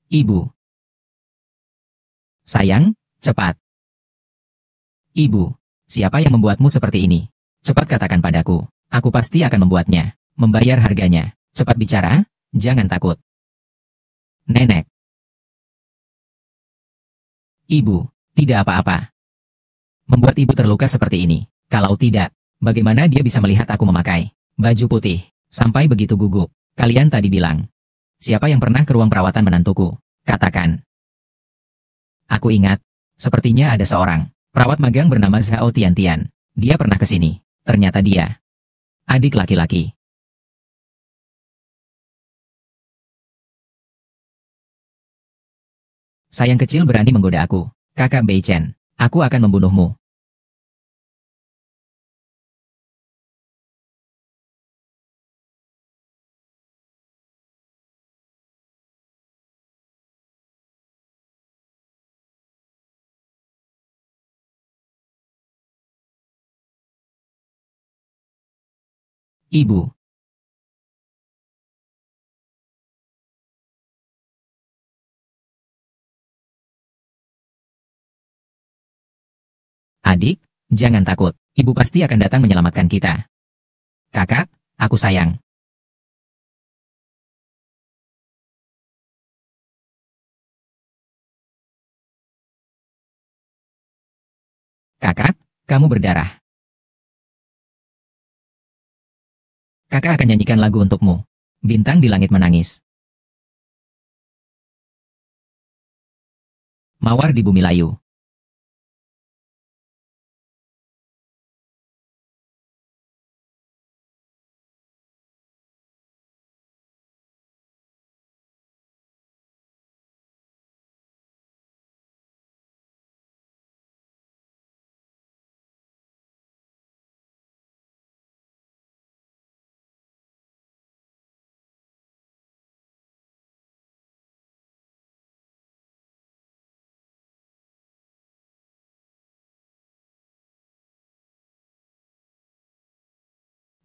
Ibu. Sayang, cepat. Ibu, siapa yang membuatmu seperti ini? Cepat katakan padaku, aku pasti akan membuatnya, membayar harganya. Cepat bicara, jangan takut. Nenek. Ibu, tidak apa-apa. Membuat ibu terluka seperti ini. Kalau tidak, bagaimana dia bisa melihat aku memakai baju putih, sampai begitu gugup? Kalian tadi bilang, siapa yang pernah ke ruang perawatan menantuku? Katakan. Aku ingat, sepertinya ada seorang perawat magang bernama Zhao Tiantian. Dia pernah ke sini. Ternyata dia adik laki-laki. Sayang kecil berani menggoda aku. Kakak Bei Chen, aku akan membunuhmu. Ibu. Adik, jangan takut. Ibu pasti akan datang menyelamatkan kita. Kakak, aku sayang. Kakak, kamu berdarah. Kakak akan nyanyikan lagu untukmu. Bintang di langit menangis. Mawar di bumi layu.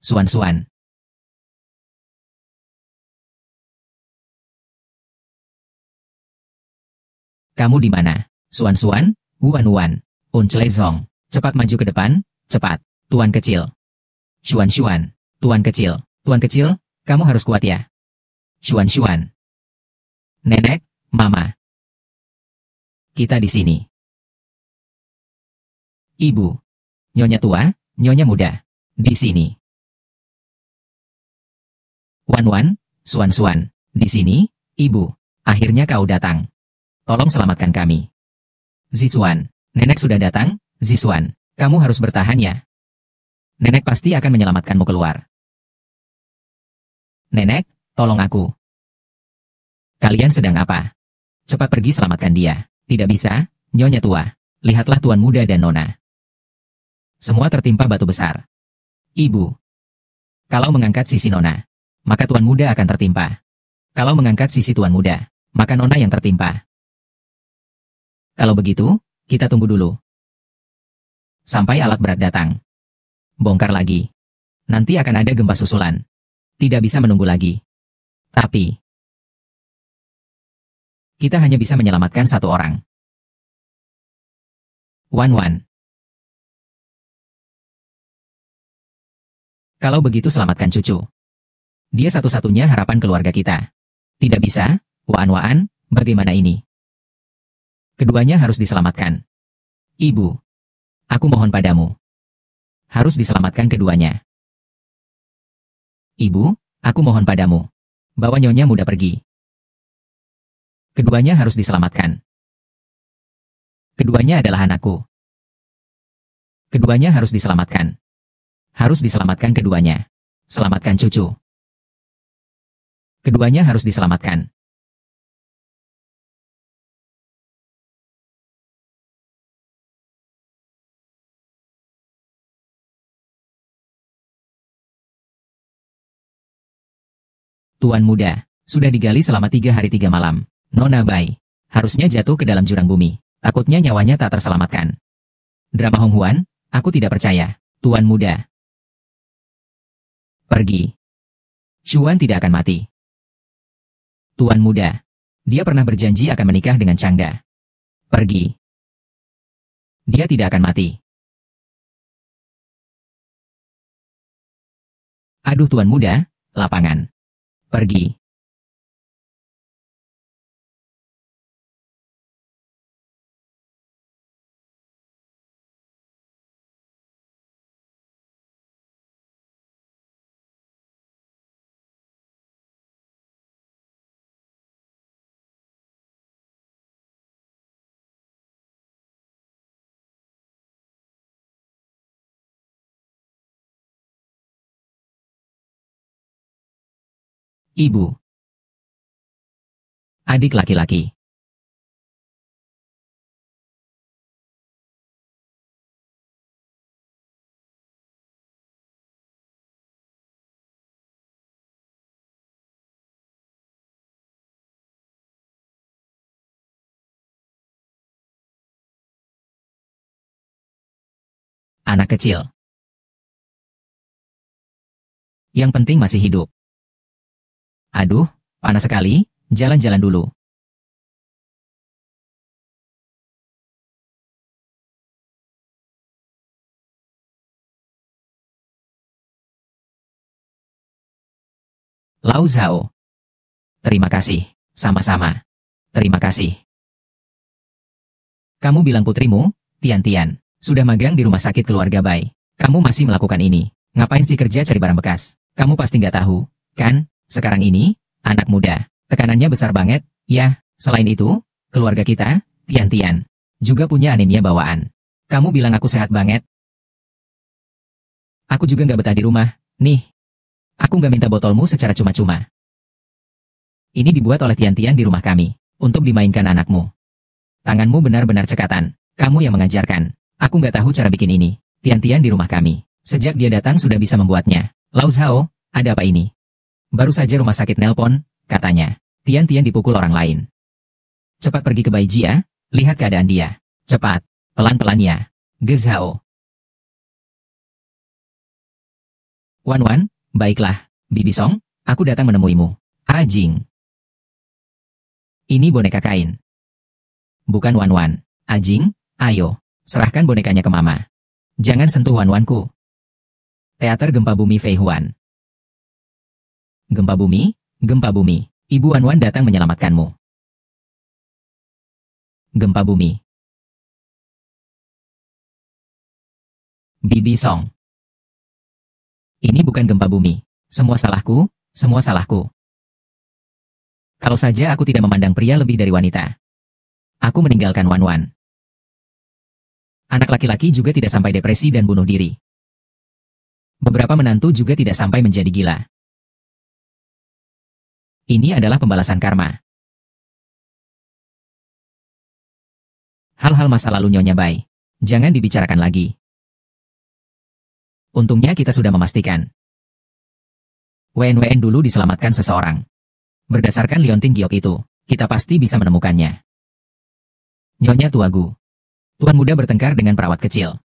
Suan-suan. Kamu di mana? Suan-suan, Wuan-Wuan, Unclezong. Cepat maju ke depan, cepat, Tuan kecil. Xuan-Xuan, Tuan kecil, kamu harus kuat ya. Xuan-Xuan. Nenek, Mama. Kita di sini. Ibu. Nyonya tua, Nyonya muda. Di sini. Wan-Wan, Suan-Suan. Di sini, Ibu. Akhirnya kau datang. Tolong selamatkan kami. Zisuan. Nenek sudah datang, Zisuan. Kamu harus bertahan ya. Nenek pasti akan menyelamatkanmu keluar. Nenek, tolong aku. Kalian sedang apa? Cepat pergi selamatkan dia. Tidak bisa, Nyonya tua. Lihatlah Tuan muda dan Nona. Semua tertimpa batu besar. Ibu. Kalau mengangkat sisi Nona, maka Tuan muda akan tertimpa. Kalau mengangkat sisi Tuan muda, maka Nona yang tertimpa. Kalau begitu, kita tunggu dulu. Sampai alat berat datang. Bongkar lagi. Nanti akan ada gempa susulan. Tidak bisa menunggu lagi. Tapi, kita hanya bisa menyelamatkan satu orang. Wan-Wan. Kalau begitu selamatkan cucu. Dia satu-satunya harapan keluarga kita. Tidak bisa, Wan-Wan, bagaimana ini? Keduanya harus diselamatkan. Ibu. Aku mohon padamu. Harus diselamatkan keduanya. Ibu, aku mohon padamu. Bawa Nyonya muda pergi. Keduanya harus diselamatkan. Keduanya adalah anakku. Keduanya harus diselamatkan. Harus diselamatkan keduanya. Selamatkan cucu. Keduanya harus diselamatkan. Tuan muda, sudah digali selama 3 hari 3 malam. Nona Bai, harusnya jatuh ke dalam jurang bumi. Takutnya nyawanya tak terselamatkan. Drama Hong Huan, aku tidak percaya. Tuan muda. Pergi. Xuan tidak akan mati. Tuan muda. Dia pernah berjanji akan menikah dengan Changda. Pergi. Dia tidak akan mati. Aduh tuan muda, lapangan. Pergi. Ibu. Adik laki-laki. Anak kecil. Yang penting masih hidup. Aduh, panas sekali, jalan-jalan dulu. Lau Zhao. Terima kasih, sama-sama. Terima kasih. Kamu bilang putrimu, Tian-Tian, sudah magang di rumah sakit keluarga Bai. Kamu masih melakukan ini. Ngapain sih kerja cari barang bekas? Kamu pasti nggak tahu, kan? Sekarang ini, anak muda, tekanannya besar banget, ya. Selain itu, keluarga kita, Tian-Tian, juga punya anemia bawaan. Kamu bilang aku sehat banget. Aku juga nggak betah di rumah, nih. Aku nggak minta botolmu secara cuma-cuma. Ini dibuat oleh Tian-Tian di rumah kami, untuk dimainkan anakmu. Tanganmu benar-benar cekatan. Kamu yang mengajarkan. Aku nggak tahu cara bikin ini. Tian-Tian di rumah kami. Sejak dia datang sudah bisa membuatnya. Lau Zhao, ada apa ini? Baru saja rumah sakit nelpon, katanya. Tian-Tian dipukul orang lain. Cepat pergi ke Bai Jia, lihat keadaan dia. Cepat, pelan-pelan ya. Ge Zhao. Wan-Wan, baiklah. Bibi Song, aku datang menemuimu. Ajing. Ini boneka kain. Bukan Wan-Wan. Ajing, ayo, serahkan bonekanya ke Mama. Jangan sentuh Wan-Wanku. Teater Gempa Bumi Fei Huan. Gempa bumi, gempa bumi. Ibu Wan-Wan datang menyelamatkanmu. Gempa bumi. Bibi Song. Ini bukan gempa bumi. Semua salahku, semua salahku. Kalau saja aku tidak memandang pria lebih dari wanita. Aku meninggalkan Wan-Wan. Anak laki-laki juga tidak sampai depresi dan bunuh diri. Beberapa menantu juga tidak sampai menjadi gila. Ini adalah pembalasan karma. Hal-hal masa lalu Nyonya Bai, jangan dibicarakan lagi. Untungnya kita sudah memastikan. WNWN dulu diselamatkan seseorang. Berdasarkan liontin giok itu, kita pasti bisa menemukannya. Nyonya Tuagu. Tuan muda bertengkar dengan perawat kecil.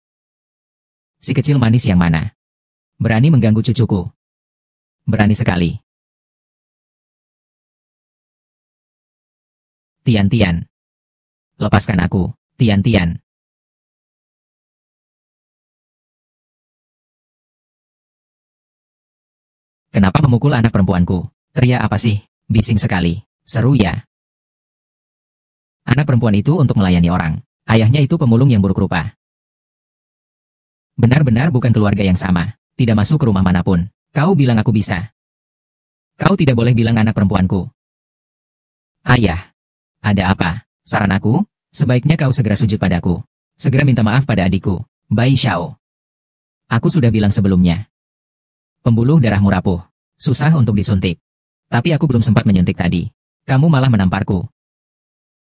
Si kecil manis yang mana? Berani mengganggu cucuku. Berani sekali. Tian-Tian. Lepaskan aku, Tian-Tian. Kenapa memukul anak perempuanku? Teriak apa sih? Bising sekali. Seru ya. Anak perempuan itu untuk melayani orang. Ayahnya itu pemulung yang buruk rupa. Benar-benar bukan keluarga yang sama. Tidak masuk ke rumah manapun. Kau bilang aku bisa. Kau tidak boleh bilang anak perempuanku. Ayah. Ada apa? Saran aku, sebaiknya kau segera sujud padaku. Segera minta maaf pada adikku, Bai Xiao. Aku sudah bilang sebelumnya. Pembuluh darahmu rapuh. Susah untuk disuntik. Tapi aku belum sempat menyuntik tadi. Kamu malah menamparku.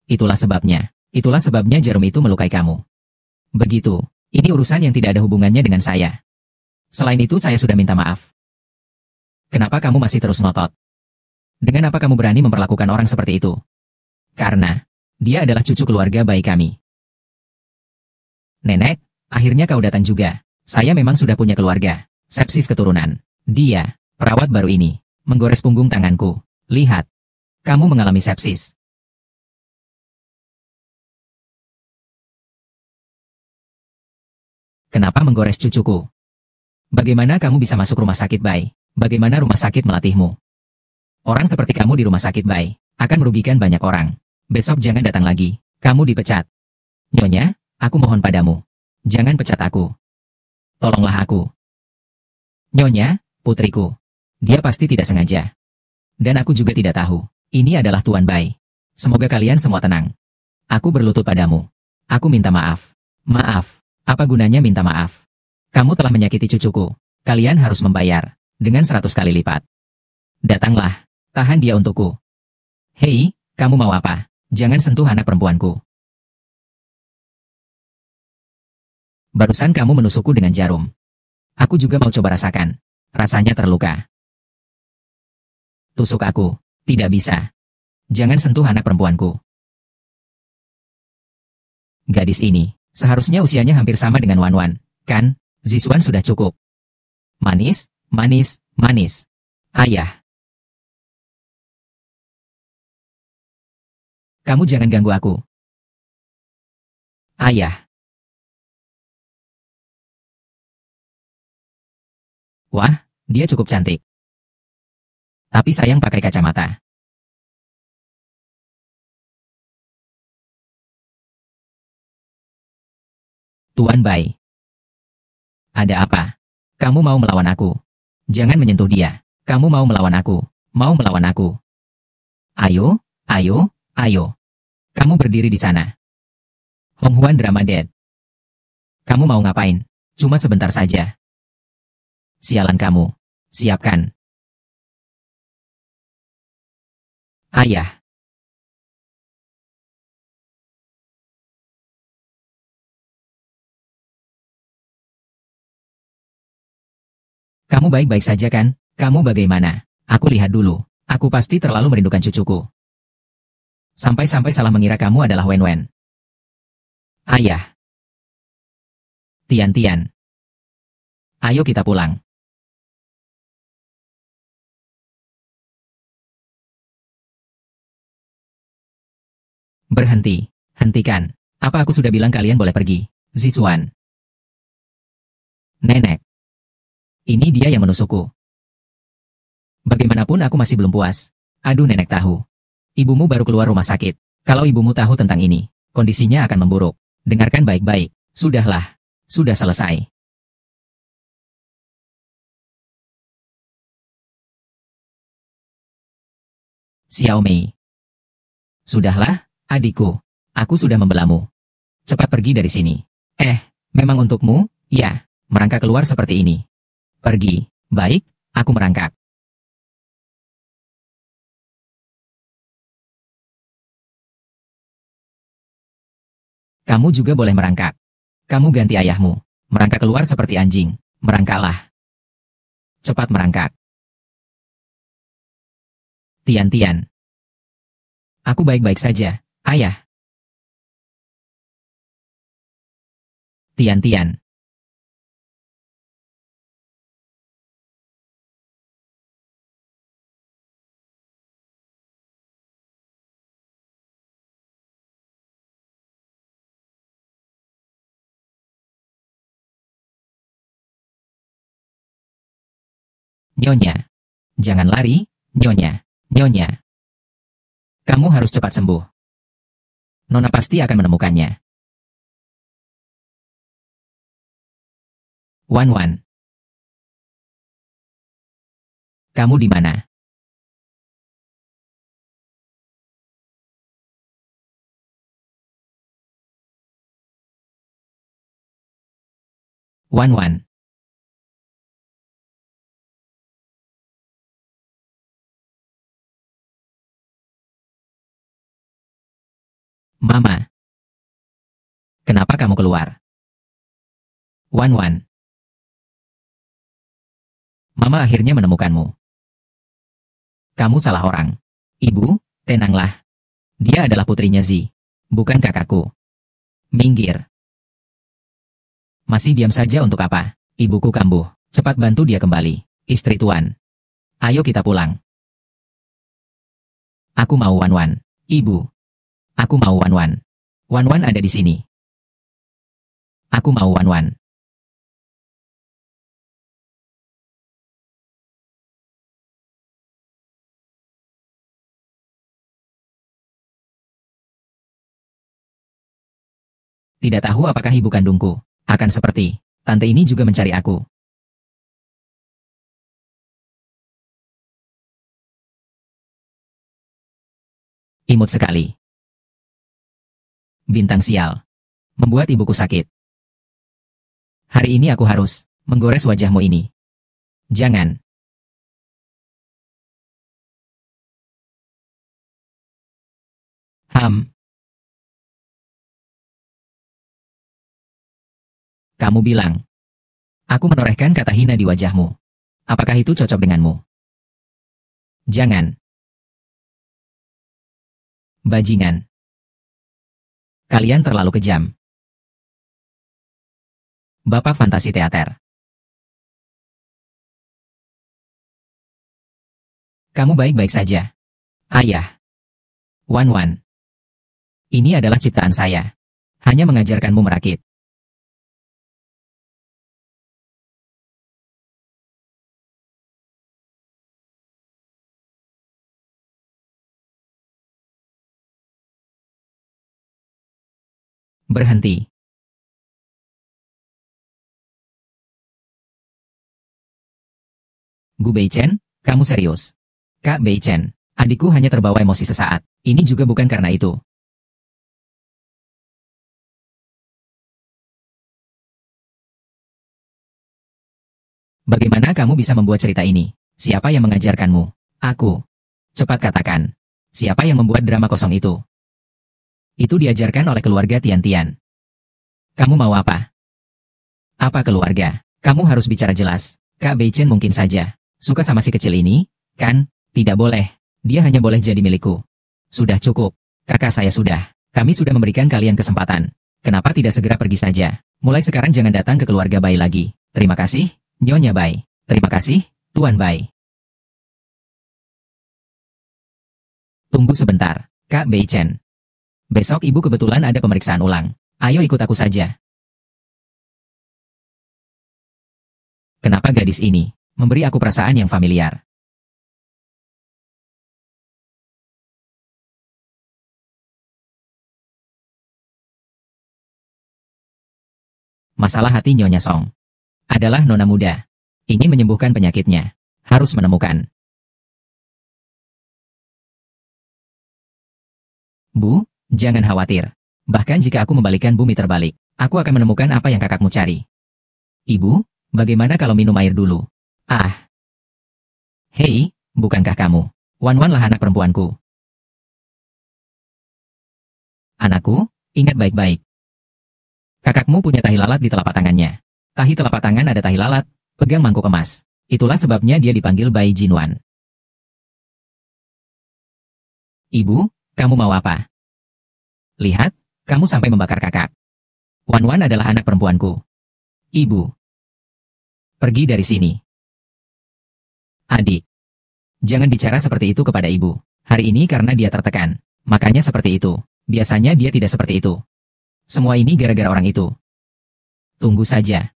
Itulah sebabnya jarum itu melukai kamu. Begitu, ini urusan yang tidak ada hubungannya dengan saya. Selain itu saya sudah minta maaf. Kenapa kamu masih terus ngotot? Dengan apa kamu berani memperlakukan orang seperti itu? Karena, dia adalah cucu keluarga baik kami. Nenek, akhirnya kau datang juga. Saya memang sudah punya keluarga. Sepsis keturunan. Dia, perawat baru ini, menggores punggung tanganku. Lihat, kamu mengalami sepsis. Kenapa menggores cucuku? Bagaimana kamu bisa masuk rumah sakit Bai? Bagaimana rumah sakit melatihmu? Orang seperti kamu di rumah sakit Bai akan merugikan banyak orang. Besok jangan datang lagi. Kamu dipecat. Nyonya, aku mohon padamu. Jangan pecat aku. Tolonglah aku. Nyonya, putriku. Dia pasti tidak sengaja. Dan aku juga tidak tahu. Ini adalah Tuan Bai. Semoga kalian semua tenang. Aku berlutut padamu. Aku minta maaf. Maaf. Apa gunanya minta maaf? Kamu telah menyakiti cucuku. Kalian harus membayar. Dengan 100 kali lipat. Datanglah. Tahan dia untukku. Hei, kamu mau apa? Jangan sentuh anak perempuanku. Barusan kamu menusukku dengan jarum. Aku juga mau coba rasakan. Rasanya terluka. Tusuk aku. Tidak bisa. Jangan sentuh anak perempuanku. Gadis ini, seharusnya usianya hampir sama dengan Wan-Wan, kan? Zisuan sudah cukup. Manis, manis, manis. Ayah. Kamu jangan ganggu aku. Ayah. Wah, dia cukup cantik. Tapi sayang pakai kacamata. Tuan Bai. Ada apa? Kamu mau melawan aku? Jangan menyentuh dia. Kamu mau melawan aku? Mau melawan aku? Ayo, ayo, ayo. Kamu berdiri di sana. Hong Huan Drama Dead. Kamu mau ngapain? Cuma sebentar saja. Sialan kamu. Siapkan. Ayah. Kamu baik-baik saja kan? Kamu bagaimana? Aku lihat dulu. Aku pasti terlalu merindukan cucuku. Sampai-sampai salah mengira kamu adalah Wen-Wen. Ayah. Tian-Tian. Ayo kita pulang. Berhenti. Hentikan. Apa aku sudah bilang kalian boleh pergi? Zisuan. Nenek. Ini dia yang menusukku. Bagaimanapun aku masih belum puas. Aduh nenek tahu. Ibumu baru keluar rumah sakit. Kalau ibumu tahu tentang ini, kondisinya akan memburuk. Dengarkan baik-baik. Sudahlah. Sudah selesai. Xiao Mei. Sudahlah, adikku. Aku sudah membelamu. Cepat pergi dari sini. Memang untukmu, ya, merangkak keluar seperti ini. Pergi. Baik, aku merangkak. Kamu juga boleh merangkak. Kamu ganti ayahmu. Merangkak keluar seperti anjing. Merangkaklah. Cepat merangkak. Tian-Tian. Aku baik-baik saja, ayah. Tian-Tian. Nyonya. Jangan lari, Nyonya. Nyonya. Kamu harus cepat sembuh. Nona pasti akan menemukannya. Wan-Wan. Kamu di mana? Wan-Wan. Mama. Kenapa kamu keluar? Wan-Wan. Mama akhirnya menemukanmu. Kamu salah orang. Ibu, tenanglah. Dia adalah putrinya Zi. Bukan kakakku. Minggir. Masih diam saja untuk apa? Ibuku kambuh. Cepat bantu dia kembali. Istri tuan. Ayo kita pulang. Aku mau Wan-Wan. Ibu. Aku mau Wan-Wan. Wan-Wan ada di sini. Aku mau Wan-Wan. Tidak tahu apakah ibu kandungku akan seperti tante ini juga mencari aku. Imut sekali. Bintang sial. Membuat ibuku sakit. Hari ini aku harus menggores wajahmu ini. Jangan. Kamu bilang. Aku menorehkan kata hina di wajahmu. Apakah itu cocok denganmu? Jangan. Bajingan. Kalian terlalu kejam. Bapak fantasi teater. Kamu baik-baik saja. Ayah. Wan Wan. Ini adalah ciptaan saya. Hanya mengajarkanmu merakit. Berhenti. Gu Beichen, kamu serius? Kak Beichen, adikku hanya terbawa emosi sesaat. Ini juga bukan karena itu. Bagaimana kamu bisa membuat cerita ini? Siapa yang mengajarkanmu? Aku. Cepat katakan. Siapa yang membuat drama kosong itu? Itu diajarkan oleh keluarga Tian-Tian. Kamu mau apa? Apa keluarga? Kamu harus bicara jelas. Kak Beichen mungkin saja suka sama si kecil ini, kan? Tidak boleh. Dia hanya boleh jadi milikku. Sudah cukup. Kakak saya sudah. Kami sudah memberikan kalian kesempatan. Kenapa tidak segera pergi saja? Mulai sekarang jangan datang ke keluarga Bai lagi. Terima kasih, Nyonya Bai. Terima kasih, Tuan Bai. Tunggu sebentar, Kak Beichen. Besok ibu kebetulan ada pemeriksaan ulang. Ayo ikut aku saja. Kenapa gadis ini memberi aku perasaan yang familiar? Masalah hati Nyonya Song adalah nona muda. Ingin menyembuhkan penyakitnya. Harus menemukan. Bu, jangan khawatir. Bahkan jika aku membalikan bumi terbalik, aku akan menemukan apa yang kakakmu cari. Ibu, bagaimana kalau minum air dulu? Ah. Hei, bukankah kamu? Wan Wan lah anak perempuanku. Anakku, ingat baik-baik. Kakakmu punya tahi lalat di telapak tangannya. Tahi telapak tangan ada tahi lalat, pegang mangkuk emas. Itulah sebabnya dia dipanggil Bai Jinwan. Ibu, kamu mau apa? Lihat, kamu sampai membakar kakak. Wan Wan adalah anak perempuanku. Ibu. Pergi dari sini. Adik. Jangan bicara seperti itu kepada ibu. Hari ini karena dia tertekan. Makanya seperti itu. Biasanya dia tidak seperti itu. Semua ini gara-gara orang itu. Tunggu saja.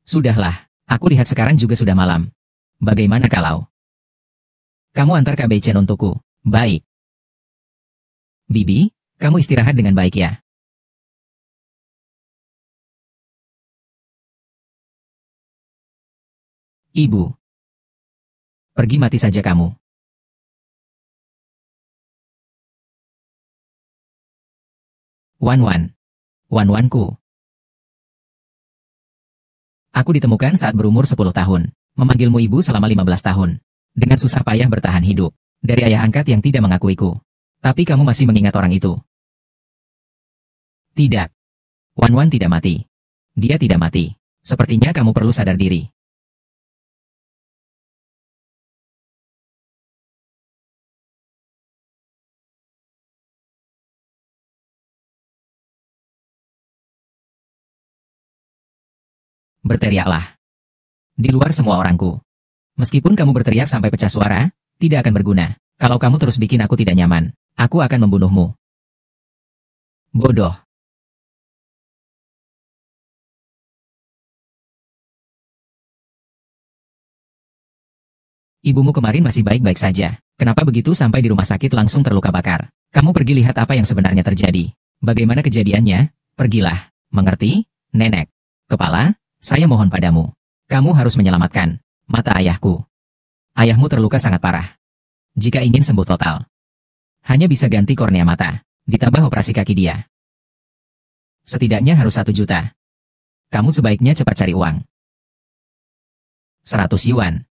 Sudahlah, aku lihat sekarang juga sudah malam. Bagaimana kalau kamu antar Kak Beichen untukku? Baik. Bibi, kamu istirahat dengan baik ya. Ibu. Pergi mati saja kamu. Wan Wan. Wan Wanku. Aku ditemukan saat berumur 10 tahun. Memanggilmu ibu selama 15 tahun. Dengan susah payah bertahan hidup. Dari ayah angkat yang tidak mengakuiku. Tapi kamu masih mengingat orang itu. Tidak. Wan Wan tidak mati. Dia tidak mati. Sepertinya kamu perlu sadar diri. Berteriaklah. Di luar semua orangku. Meskipun kamu berteriak sampai pecah suara, tidak akan berguna. Kalau kamu terus bikin aku tidak nyaman, aku akan membunuhmu. Bodoh. Ibumu kemarin masih baik-baik saja. Kenapa begitu sampai di rumah sakit langsung terluka bakar? Kamu pergi lihat apa yang sebenarnya terjadi. Bagaimana kejadiannya? Pergilah, mengerti, nenek? Kepala, saya mohon padamu. Kamu harus menyelamatkan mata ayahku. Ayahmu terluka sangat parah. Jika ingin sembuh total, hanya bisa ganti kornea mata, ditambah operasi kaki dia. Setidaknya harus 1 juta. Kamu sebaiknya cepat cari uang. 100 yuan.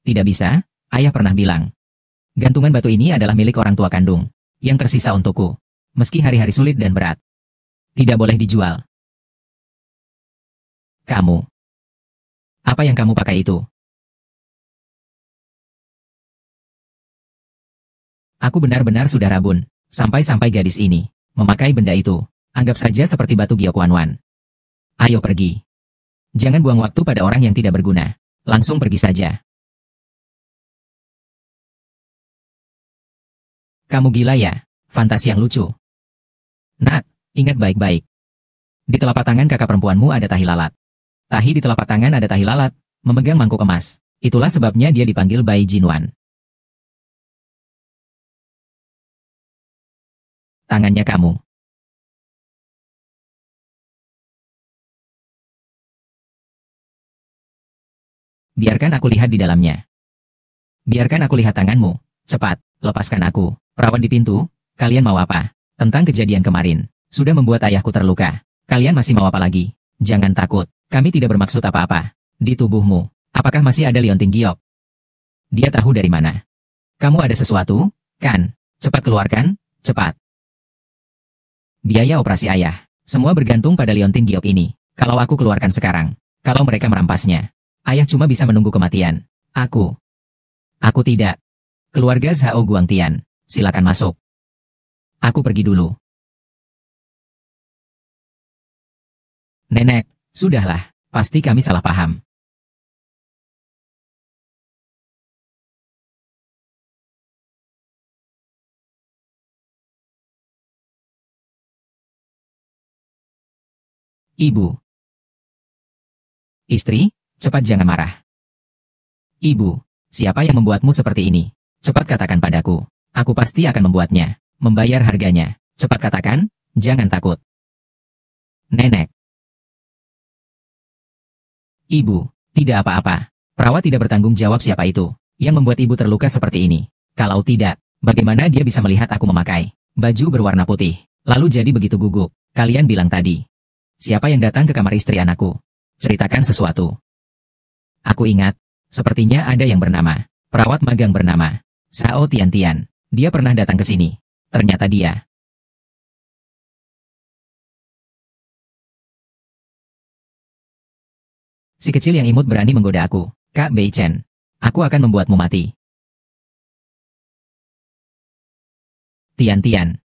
Tidak bisa, ayah pernah bilang. Gantungan batu ini adalah milik orang tua kandung, yang tersisa untukku. Meski hari-hari sulit dan berat. Tidak boleh dijual. Kamu. Apa yang kamu pakai itu? Aku benar-benar sudah rabun, sampai-sampai gadis ini memakai benda itu. Anggap saja seperti batu giok wan-wan. Ayo pergi. Jangan buang waktu pada orang yang tidak berguna. Langsung pergi saja. Kamu gila ya? Fantasi yang lucu. Nak, ingat baik-baik. Di telapak tangan kakak perempuanmu ada tahi lalat. Tahi di telapak tangan ada tahi lalat, memegang mangkuk emas. Itulah sebabnya dia dipanggil Bai Jinwan. Tangannya kamu. Biarkan aku lihat di dalamnya. Biarkan aku lihat tanganmu. Cepat, lepaskan aku. Perawat di pintu, kalian mau apa? Tentang kejadian kemarin, sudah membuat ayahku terluka. Kalian masih mau apa lagi? Jangan takut, kami tidak bermaksud apa-apa. Di tubuhmu, apakah masih ada liontin giok? Dia tahu dari mana? Kamu ada sesuatu, kan? Cepat keluarkan, cepat. Biaya operasi ayah, semua bergantung pada liontin giok ini. Kalau aku keluarkan sekarang, kalau mereka merampasnya, ayah cuma bisa menunggu kematian. Aku tidak. Keluarga Zhao Guangtian. Silakan masuk. Aku pergi dulu. Nenek, sudahlah, pasti kami salah paham. Ibu. Istri, cepat jangan marah. Ibu, siapa yang membuatmu seperti ini? Cepat katakan padaku. Aku pasti akan membuatnya. Membayar harganya. Cepat katakan, jangan takut. Nenek. Ibu, tidak apa-apa. Perawat tidak bertanggung jawab siapa itu yang membuat ibu terluka seperti ini. Kalau tidak, bagaimana dia bisa melihat aku memakai baju berwarna putih, lalu jadi begitu gugup? Kalian bilang tadi. Siapa yang datang ke kamar istri anakku? Ceritakan sesuatu. Aku ingat, sepertinya ada yang bernama perawat magang bernama Zhao Tiantian. Dia pernah datang ke sini. Ternyata dia. Si kecil yang imut berani menggoda aku. Kak Bei Chen. Aku akan membuatmu mati. Tian-Tian.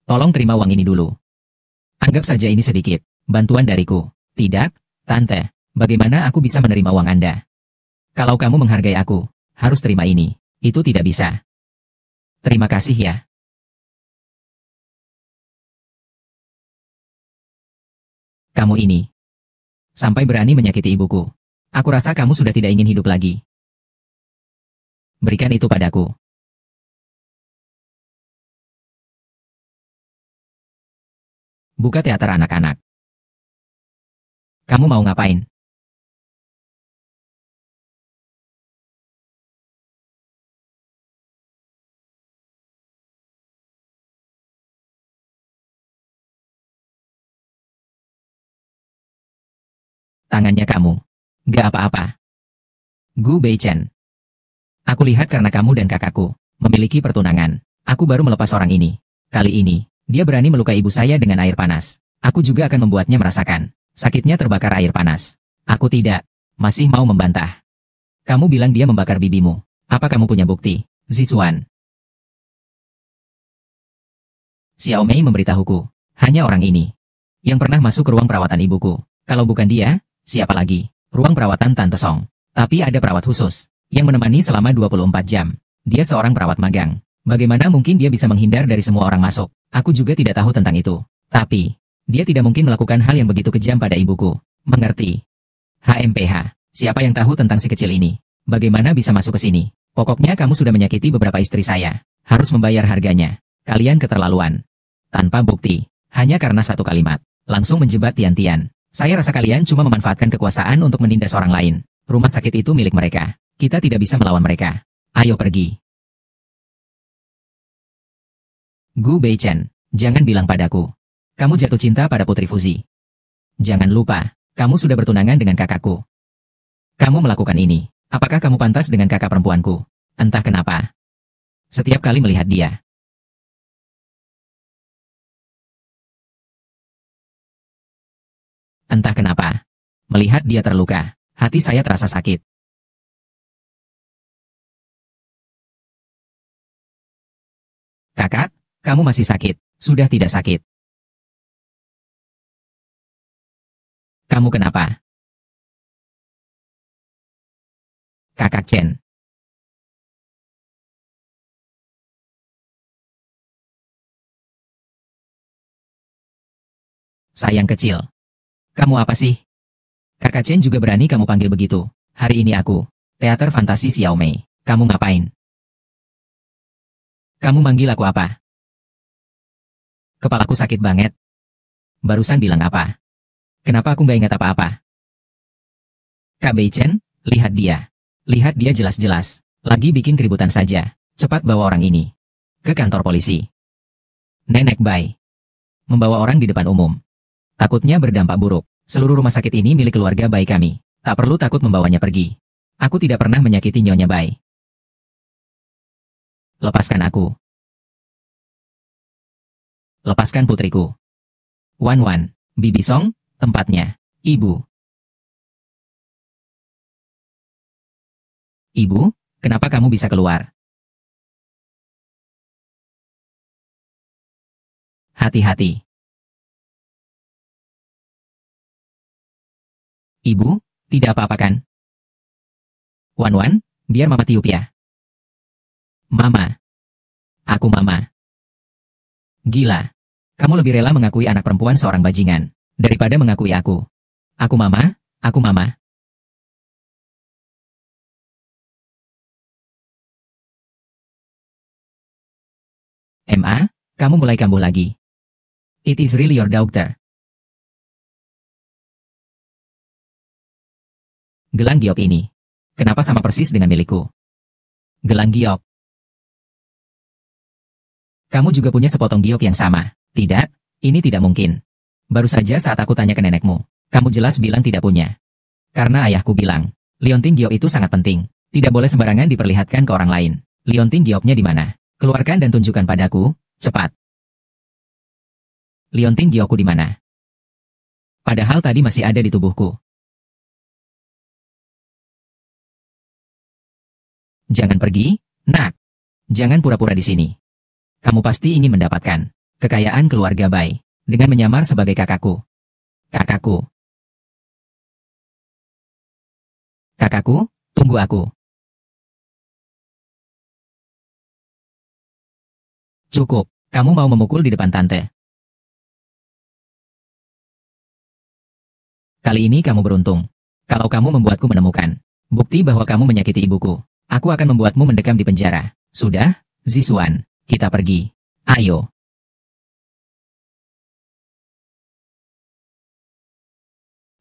Tolong terima uang ini dulu. Anggap saja ini sedikit bantuan dariku. Tidak, Tante. Bagaimana aku bisa menerima uang Anda? Kalau kamu menghargai aku, harus terima ini. Itu tidak bisa. Terima kasih ya. Kamu ini. Sampai berani menyakiti ibuku. Aku rasa kamu sudah tidak ingin hidup lagi. Berikan itu padaku. Buka teater anak-anak. Kamu mau ngapain? Tangannya kamu. Gak apa-apa. Gu Bei Chen. Aku lihat karena kamu dan kakakku memiliki pertunangan. Aku baru melepas orang ini. Kali ini, dia berani melukai ibu saya dengan air panas. Aku juga akan membuatnya merasakan sakitnya terbakar air panas. Aku tidak. Masih mau membantah. Kamu bilang dia membakar bibimu. Apa kamu punya bukti? Zisuan. Xiao Mei memberitahuku. Hanya orang ini yang pernah masuk ke ruang perawatan ibuku. Kalau bukan dia, siapa lagi? Ruang perawatan Tante Song. Tapi ada perawat khusus yang menemani selama 24 jam. Dia seorang perawat magang. Bagaimana mungkin dia bisa menghindar dari semua orang masuk? Aku juga tidak tahu tentang itu. Tapi, dia tidak mungkin melakukan hal yang begitu kejam pada ibuku. Mengerti? HMPH. Siapa yang tahu tentang si kecil ini? Bagaimana bisa masuk ke sini? Pokoknya kamu sudah menyakiti beberapa istri saya. Harus membayar harganya. Kalian keterlaluan. Tanpa bukti. Hanya karena satu kalimat. Langsung menjebak Tian-Tian. Saya rasa kalian cuma memanfaatkan kekuasaan untuk menindas orang lain. Rumah sakit itu milik mereka. Kita tidak bisa melawan mereka. Ayo pergi. Gu Beichen, jangan bilang padaku. Kamu jatuh cinta pada Putri Fuzi. Jangan lupa, kamu sudah bertunangan dengan kakakku. Kamu melakukan ini. Apakah kamu pantas dengan kakak perempuanku? Entah kenapa. Setiap kali melihat dia. Entah kenapa. Melihat dia terluka, hati saya terasa sakit. Kakak, kamu masih sakit. Sudah tidak sakit. Kamu kenapa? Kakak Chen. Sayang kecil. Kamu apa sih? Kakak Chen juga berani kamu panggil begitu. Hari ini aku. Teater Fantasi Xiaomei. Kamu ngapain? Kamu manggil aku apa? Kepalaku sakit banget. Barusan bilang apa? Kenapa aku nggak ingat apa-apa? Kak Beichen, lihat dia. Lihat dia jelas-jelas. Lagi bikin keributan saja. Cepat bawa orang ini. Ke kantor polisi. Nenek Bai. Membawa orang di depan umum. Takutnya berdampak buruk. Seluruh rumah sakit ini milik keluarga Bai kami. Tak perlu takut membawanya pergi. Aku tidak pernah menyakiti Nyonya Bai. Lepaskan aku. Lepaskan putriku. Wan Wan, Bibi Song, tempatnya. Ibu. Ibu, kenapa kamu bisa keluar? Hati-hati. Ibu, tidak apa-apa kan? Wan Wan, biar mama tiup ya. Mama. Aku mama. Gila. Kamu lebih rela mengakui anak perempuan seorang bajingan, daripada mengakui aku. Aku mama, aku mama. Ma, kamu mulai kambuh lagi. It is really your daughter. Gelang giok ini. Kenapa sama persis dengan milikku? Gelang giok. Kamu juga punya sepotong giok yang sama. Tidak, ini tidak mungkin. Baru saja saat aku tanya ke nenekmu, kamu jelas bilang tidak punya. Karena ayahku bilang, liontin giok itu sangat penting. Tidak boleh sembarangan diperlihatkan ke orang lain. Liontin gioknya di mana? Keluarkan dan tunjukkan padaku, cepat. Liontin giokku di mana? Padahal tadi masih ada di tubuhku. Jangan pergi, nak. Jangan pura-pura di sini. Kamu pasti ingin mendapatkan kekayaan keluarga Bai dengan menyamar sebagai kakakku. Kakakku. Kakakku, tunggu aku. Cukup, kamu mau memukul di depan tante. Kali ini kamu beruntung. Kalau kamu membuatku menemukan bukti bahwa kamu menyakiti ibuku, aku akan membuatmu mendekam di penjara. Sudah, Zisuan, kita pergi. Ayo.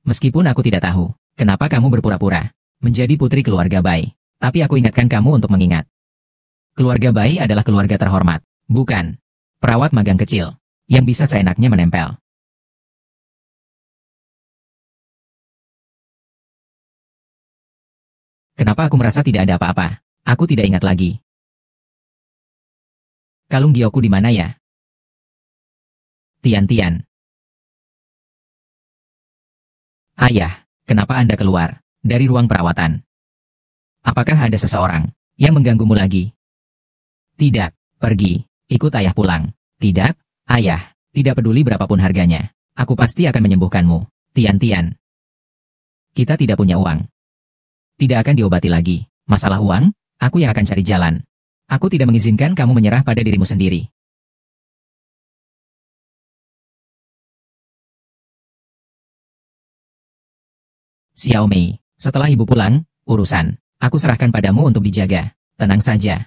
Meskipun aku tidak tahu, kenapa kamu berpura-pura menjadi putri keluarga Bai, tapi aku ingatkan kamu untuk mengingat. Keluarga Bai adalah keluarga terhormat, bukan perawat magang kecil yang bisa seenaknya menempel. Kenapa aku merasa tidak ada apa-apa? Aku tidak ingat lagi. Kalung giokku di mana ya? Tian-Tian. Ayah, kenapa Anda keluar dari ruang perawatan? Apakah ada seseorang yang mengganggumu lagi? Tidak, pergi, ikut ayah pulang. Tidak, ayah, tidak peduli berapapun harganya. Aku pasti akan menyembuhkanmu. Tian-Tian. Kita tidak punya uang. Tidak akan diobati lagi. Masalah uang, aku yang akan cari jalan. Aku tidak mengizinkan kamu menyerah pada dirimu sendiri. Xiaomei, Setelah ibu pulang, urusan aku serahkan padamu untuk dijaga. Tenang saja.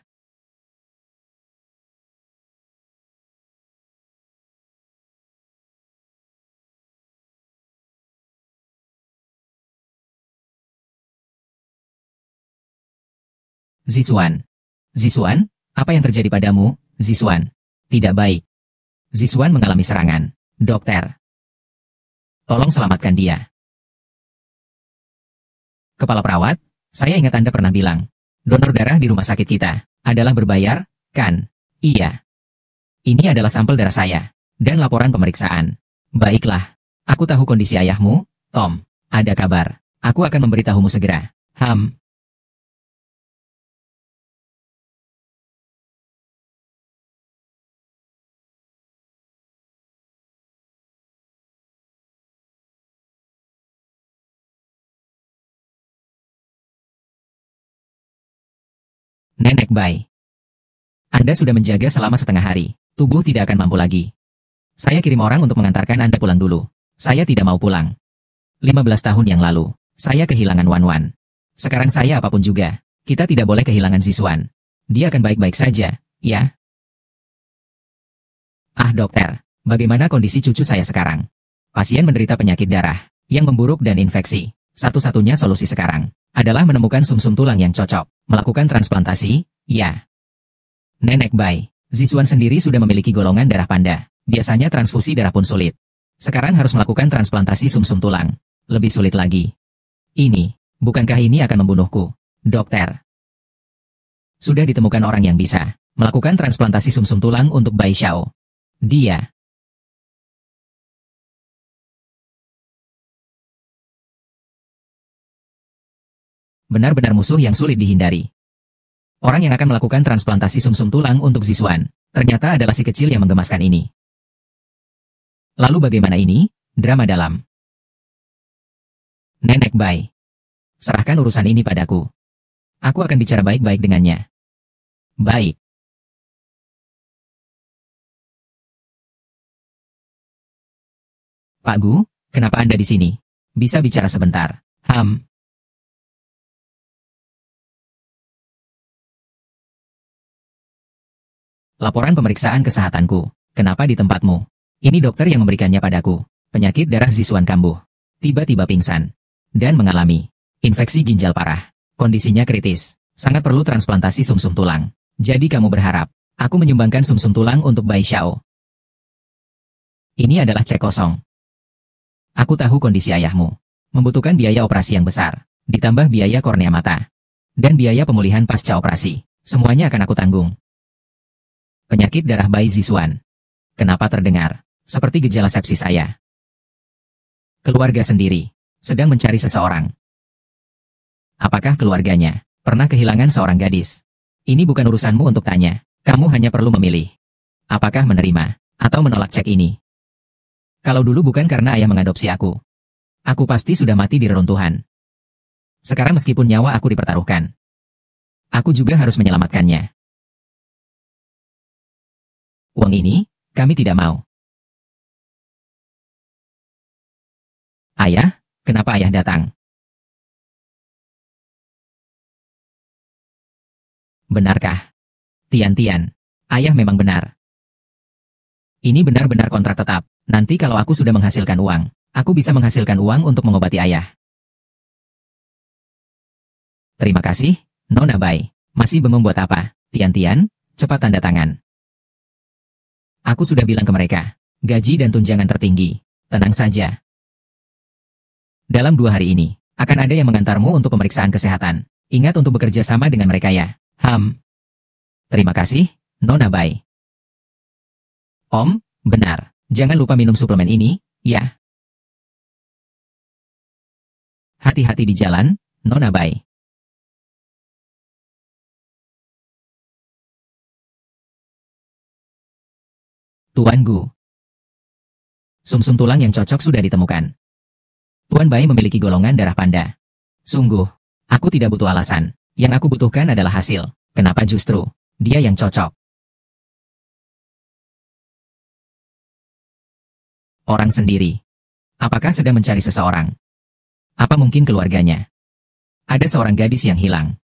Zisuan. Zisuan, apa yang terjadi padamu, Zisuan? Tidak baik. Zisuan mengalami serangan. Dokter. Tolong selamatkan dia. Kepala perawat, saya ingat Anda pernah bilang, donor darah di rumah sakit kita adalah berbayar, kan? Iya. Ini adalah sampel darah saya, dan laporan pemeriksaan. Baiklah. Aku tahu kondisi ayahmu, Tom. Ada kabar. Aku akan memberitahumu segera. Nenek Bai. Anda sudah menjaga selama setengah hari. Tubuh tidak akan mampu lagi. Saya kirim orang untuk mengantarkan Anda pulang dulu. Saya tidak mau pulang. 15 tahun yang lalu, saya kehilangan Wan-Wan. Sekarang saya apapun juga. Kita tidak boleh kehilangan Zisuan. Dia akan baik-baik saja, ya? Ah dokter, bagaimana kondisi cucu saya sekarang? Pasien menderita penyakit darah yang memburuk dan infeksi. Satu-satunya solusi sekarang adalah menemukan sumsum tulang yang cocok. Melakukan transplantasi, ya. Nenek Bai, Zisuan sendiri sudah memiliki golongan darah panda. Biasanya transfusi darah pun sulit. Sekarang harus melakukan transplantasi sumsum tulang. Lebih sulit lagi. Bukankah ini akan membunuhku, dokter? Sudah ditemukan orang yang bisa melakukan transplantasi sumsum tulang untuk Bai Xiao. Dia benar-benar musuh yang sulit dihindari. Orang yang akan melakukan transplantasi sumsum tulang untuk Zisuan, ternyata adalah si kecil yang menggemaskan ini. Lalu bagaimana ini? Drama dalam. Nenek Bai. Serahkan urusan ini padaku. Aku akan bicara baik-baik dengannya. Baik. Pak Gu, kenapa Anda di sini? Bisa bicara sebentar. Laporan pemeriksaan kesehatanku. Kenapa di tempatmu? Ini dokter yang memberikannya padaku. Penyakit darah Zisuan kambuh. Tiba-tiba pingsan. Dan mengalami infeksi ginjal parah. Kondisinya kritis. Sangat perlu transplantasi sumsum tulang. Jadi kamu berharap aku menyumbangkan sumsum tulang untuk Bai Xiao? Ini adalah cek kosong. Aku tahu kondisi ayahmu. Membutuhkan biaya operasi yang besar. Ditambah biaya kornea mata. Dan biaya pemulihan pasca operasi. Semuanya akan aku tanggung. Penyakit darah Bai Zisuan. Kenapa terdengar seperti gejala sepsis saya? Keluarga sendiri sedang mencari seseorang. Apakah keluarganya pernah kehilangan seorang gadis? Ini bukan urusanmu untuk tanya. Kamu hanya perlu memilih. Apakah menerima atau menolak cek ini? Kalau dulu bukan karena ayah mengadopsi aku pasti sudah mati di reruntuhan. Sekarang meskipun nyawa aku dipertaruhkan, aku juga harus menyelamatkannya. Uang ini, kami tidak mau. Ayah, kenapa ayah datang? Benarkah? Tian-Tian, ayah memang benar. Ini benar-benar kontrak tetap. Nanti kalau aku sudah menghasilkan uang, aku bisa menghasilkan uang untuk mengobati ayah. Terima kasih, Nona Bai. Masih bengong buat apa? Tian-Tian, cepat tanda tangan. Aku sudah bilang ke mereka, gaji dan tunjangan tertinggi. Tenang saja. Dalam 2 hari ini, akan ada yang mengantarmu untuk pemeriksaan kesehatan. Ingat untuk bekerja sama dengan mereka ya. Terima kasih, Nona Bai. Om, benar. Jangan lupa minum suplemen ini, ya. Hati-hati di jalan, Nona Bai. Tuan Gu. Sumsum tulang yang cocok sudah ditemukan. Tuan Bai memiliki golongan darah panda. Sungguh, aku tidak butuh alasan. Yang aku butuhkan adalah hasil. Kenapa justru dia yang cocok? Orang sendiri. Apakah sedang mencari seseorang? Apa mungkin keluarganya? Ada seorang gadis yang hilang.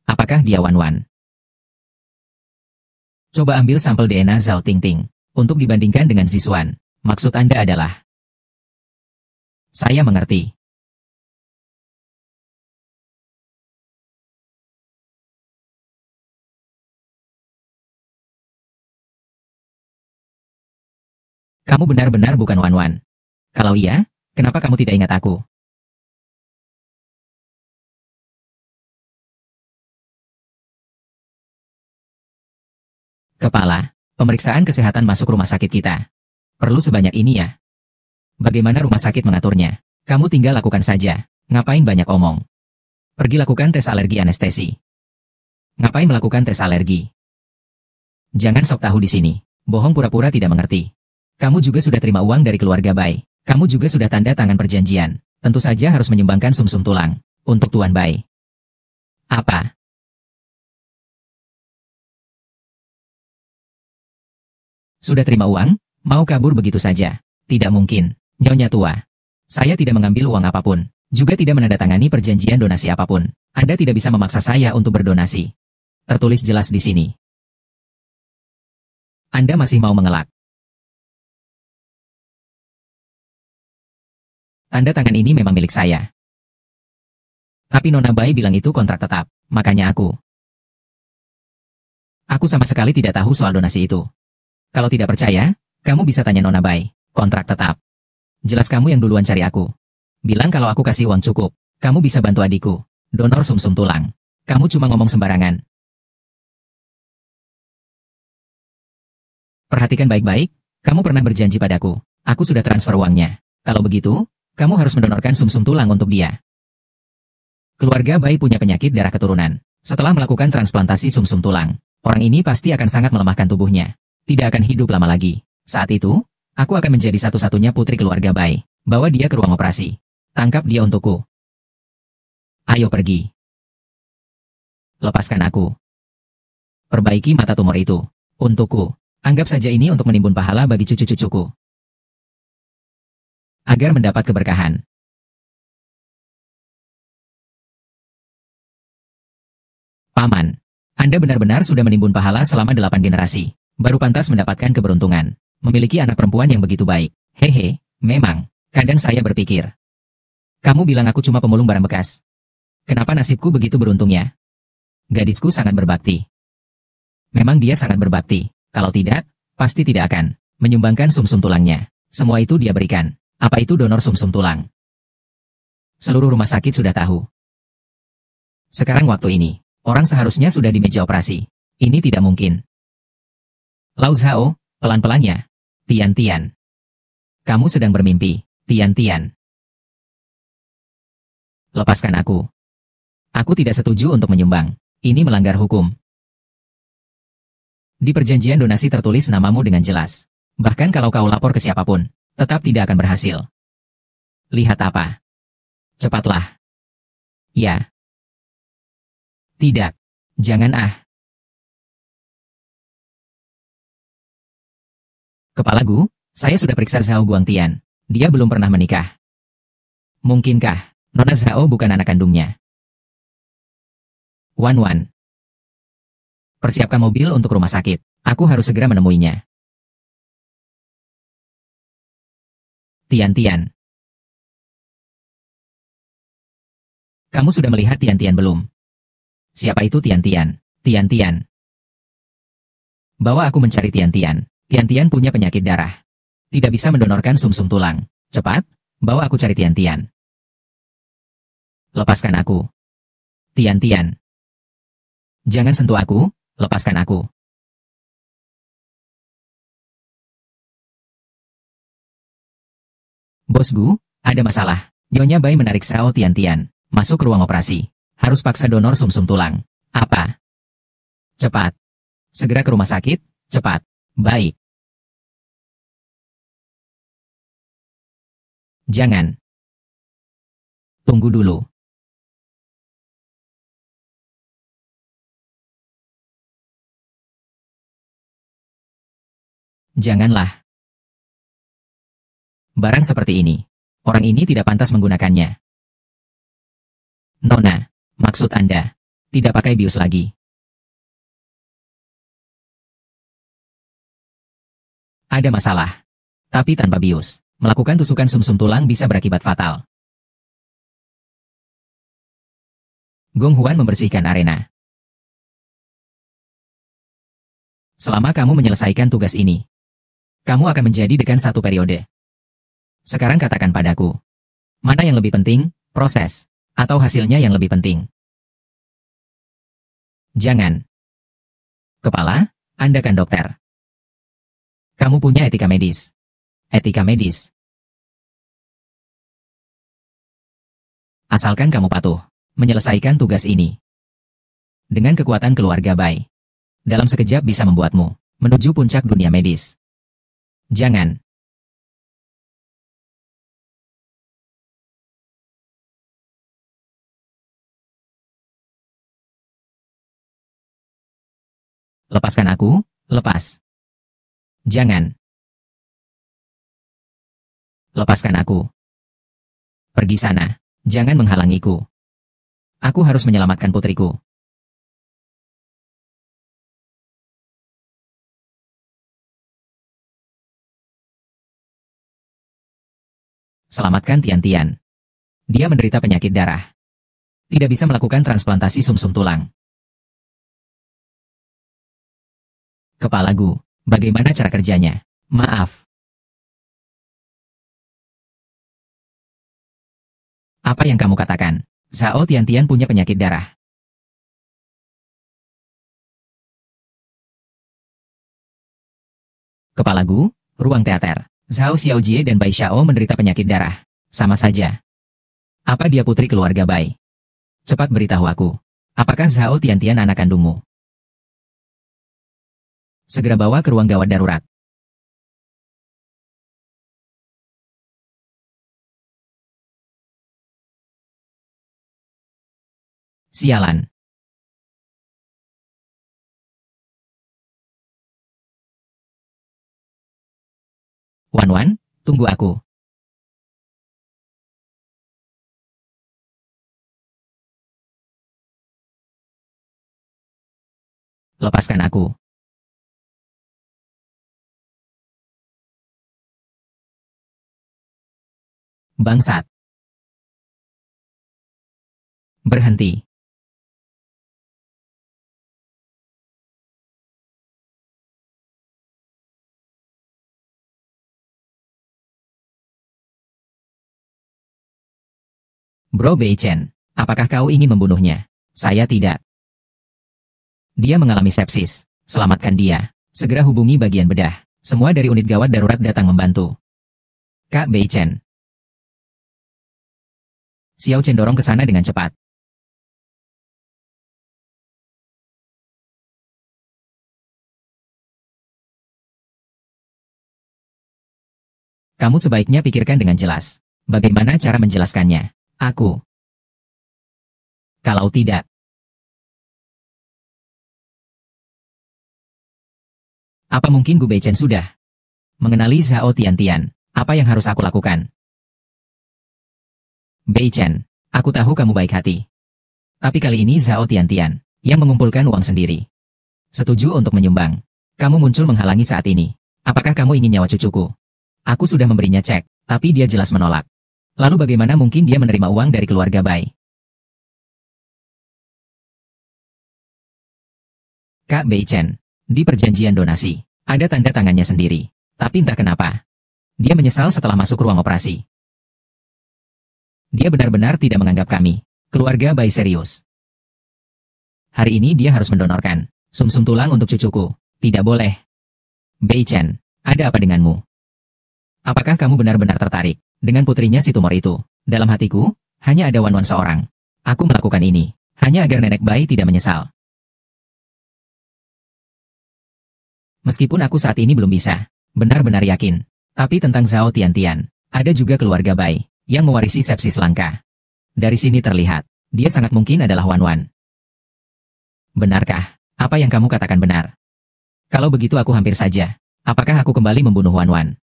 Apakah dia Wan Wan? Coba ambil sampel DNA Zhao Tingting untuk dibandingkan dengan Siswan. Maksud Anda adalah... Saya mengerti. Kamu benar-benar bukan Wan Wan. Kalau iya, kenapa kamu tidak ingat aku? Kepala, pemeriksaan kesehatan masuk rumah sakit kita. Perlu sebanyak ini ya? Bagaimana rumah sakit mengaturnya? Kamu tinggal lakukan saja. Ngapain banyak omong? Pergi lakukan tes alergi anestesi. Ngapain melakukan tes alergi? Jangan sok tahu di sini. Bohong pura-pura tidak mengerti. Kamu juga sudah terima uang dari keluarga Bai. Kamu juga sudah tanda tangan perjanjian. Tentu saja harus menyumbangkan sumsum tulang. Untuk Tuan Bai. Apa? Sudah terima uang? Mau kabur begitu saja? Tidak mungkin. Nyonya tua. Saya tidak mengambil uang apapun. Juga tidak menandatangani perjanjian donasi apapun. Anda tidak bisa memaksa saya untuk berdonasi. Tertulis jelas di sini. Anda masih mau mengelak. Tanda tangan ini memang milik saya. Tapi Nona Bai bilang itu kontrak tetap, makanya aku sama sekali tidak tahu soal donasi itu. Kalau tidak percaya, kamu bisa tanya Nona Bai, kontrak tetap. Jelas kamu yang duluan cari aku. Bilang kalau aku kasih uang cukup, kamu bisa bantu adikku, donor sumsum tulang. Kamu cuma ngomong sembarangan. Perhatikan baik-baik, kamu pernah berjanji padaku, aku sudah transfer uangnya. Kalau begitu, kamu harus mendonorkan sumsum tulang untuk dia. Keluarga Bai punya penyakit darah keturunan. Setelah melakukan transplantasi sumsum tulang, orang ini pasti akan sangat melemahkan tubuhnya. Tidak akan hidup lama lagi. Saat itu, aku akan menjadi satu-satunya putri keluarga Bai. Bawa dia ke ruang operasi. Tangkap dia untukku. Ayo pergi. Lepaskan aku. Perbaiki mata tumor itu. Untukku. Anggap saja ini untuk menimbun pahala bagi cucu-cucuku. Agar mendapat keberkahan. Paman, Anda benar-benar sudah menimbun pahala selama 8 generasi. Baru pantas mendapatkan keberuntungan. Memiliki anak perempuan yang begitu baik. Hehe, memang. Kadang saya berpikir. Kamu bilang aku cuma pemulung barang bekas. Kenapa nasibku begitu beruntungnya? Gadisku sangat berbakti. Memang dia sangat berbakti. Kalau tidak, pasti tidak akan menyumbangkan sumsum tulangnya. Semua itu dia berikan. Apa itu donor sumsum tulang? Seluruh rumah sakit sudah tahu. Sekarang waktu ini, orang seharusnya sudah di meja operasi. Ini tidak mungkin. Lau Zhao, pelan-pelannya. Tian-Tian. Kamu sedang bermimpi, Tian-Tian. Lepaskan aku. Aku tidak setuju untuk menyumbang. Ini melanggar hukum. Di perjanjian donasi tertulis namamu dengan jelas. Bahkan kalau kau lapor ke siapapun, tetap tidak akan berhasil. Lihat apa? Cepatlah. Ya. Tidak. Jangan ah. Kepala Gu, saya sudah periksa Zhao Guangtian. Dia belum pernah menikah. Mungkinkah Nona Zhao bukan anak kandungnya? Wan Wan. Persiapkan mobil untuk rumah sakit. Aku harus segera menemuinya. Tian-Tian. Kamu sudah melihat Tian-Tian belum? Siapa itu Tian-Tian? Tian-Tian. Bawa aku mencari Tian-Tian. Tian-Tian punya penyakit darah. Tidak bisa mendonorkan sumsum tulang. Cepat, bawa aku cari Tian-Tian. Lepaskan aku. Tian-Tian. Jangan sentuh aku, lepaskan aku. Bos Gu, ada masalah. Nyonya Bai menarik Sao Tian-Tian masuk ke ruang operasi. Harus paksa donor sumsum tulang. Apa? Cepat. Segera ke rumah sakit, cepat. Baik. Jangan. Tunggu dulu. Janganlah. Barang seperti ini. Orang ini tidak pantas menggunakannya. Nona, maksud Anda, tidak pakai bius lagi. Ada masalah. Tapi tanpa bius, melakukan tusukan sumsum tulang bisa berakibat fatal. Gong Huan membersihkan arena. Selama kamu menyelesaikan tugas ini, kamu akan menjadi dekan satu periode. Sekarang katakan padaku, mana yang lebih penting, proses, atau hasilnya yang lebih penting? Jangan. Kepala, Anda kan dokter. Kamu punya etika medis. Etika medis. Asalkan kamu patuh, menyelesaikan tugas ini. Dengan kekuatan keluarga Bai, dalam sekejap bisa membuatmu menuju puncak dunia medis. Jangan. Lepaskan aku, lepas. Jangan. Lepaskan aku. Pergi sana. Jangan menghalangiku. Aku harus menyelamatkan putriku. Selamatkan Tian-Tian. Dia menderita penyakit darah. Tidak bisa melakukan transplantasi sumsum tulang. Kepala Gu. Bagaimana cara kerjanya? Maaf. Apa yang kamu katakan? Zhao Tian-Tian punya penyakit darah. Kepala Gu, ruang teater. Zhao Xiaojie dan Bai Xiao menderita penyakit darah. Sama saja. Apa dia putri keluarga Bai? Cepat beritahu aku. Apakah Zhao Tian-Tian anak kandungmu? Segera bawa ke ruang gawat darurat. Sialan. Wan, tunggu aku. Lepaskan aku. Bangsat. Berhenti. Bro Bei Chen, apakah kau ingin membunuhnya? Saya tidak. Dia mengalami sepsis. Selamatkan dia. Segera hubungi bagian bedah. Semua dari unit gawat darurat datang membantu. Kak Bei Chen. Xiao Chen dorong ke sana dengan cepat. Kamu sebaiknya pikirkan dengan jelas. Bagaimana cara menjelaskannya? Aku. Kalau tidak. Apa mungkin Gu Beichen sudah mengenali Zhao Tian-Tian? Apa yang harus aku lakukan? Beichen, aku tahu kamu baik hati. Tapi kali ini Zhao Tian-Tian yang mengumpulkan uang sendiri. Setuju untuk menyumbang. Kamu muncul menghalangi saat ini. Apakah kamu ingin nyawa cucuku? Aku sudah memberinya cek, tapi dia jelas menolak. Lalu bagaimana mungkin dia menerima uang dari keluarga Bai? Kak Beichen, di perjanjian donasi, ada tanda tangannya sendiri. Tapi entah kenapa, dia menyesal setelah masuk ruang operasi. Dia benar-benar tidak menganggap kami, keluarga Bai serius. Hari ini dia harus mendonorkan sumsum tulang untuk cucuku. Tidak boleh. Beichen, ada apa denganmu? Apakah kamu benar-benar tertarik dengan putrinya si tumor itu? Dalam hatiku, hanya ada Wan seorang. Aku melakukan ini hanya agar nenek Bai tidak menyesal. Meskipun aku saat ini belum bisa benar-benar yakin, tapi tentang Zhao Tian-Tian, ada juga keluarga Bai yang mewarisi sepsis langka. Dari sini terlihat, dia sangat mungkin adalah Wan. Benarkah apa yang kamu katakan benar? Kalau begitu aku hampir saja. Apakah aku kembali membunuh Wan?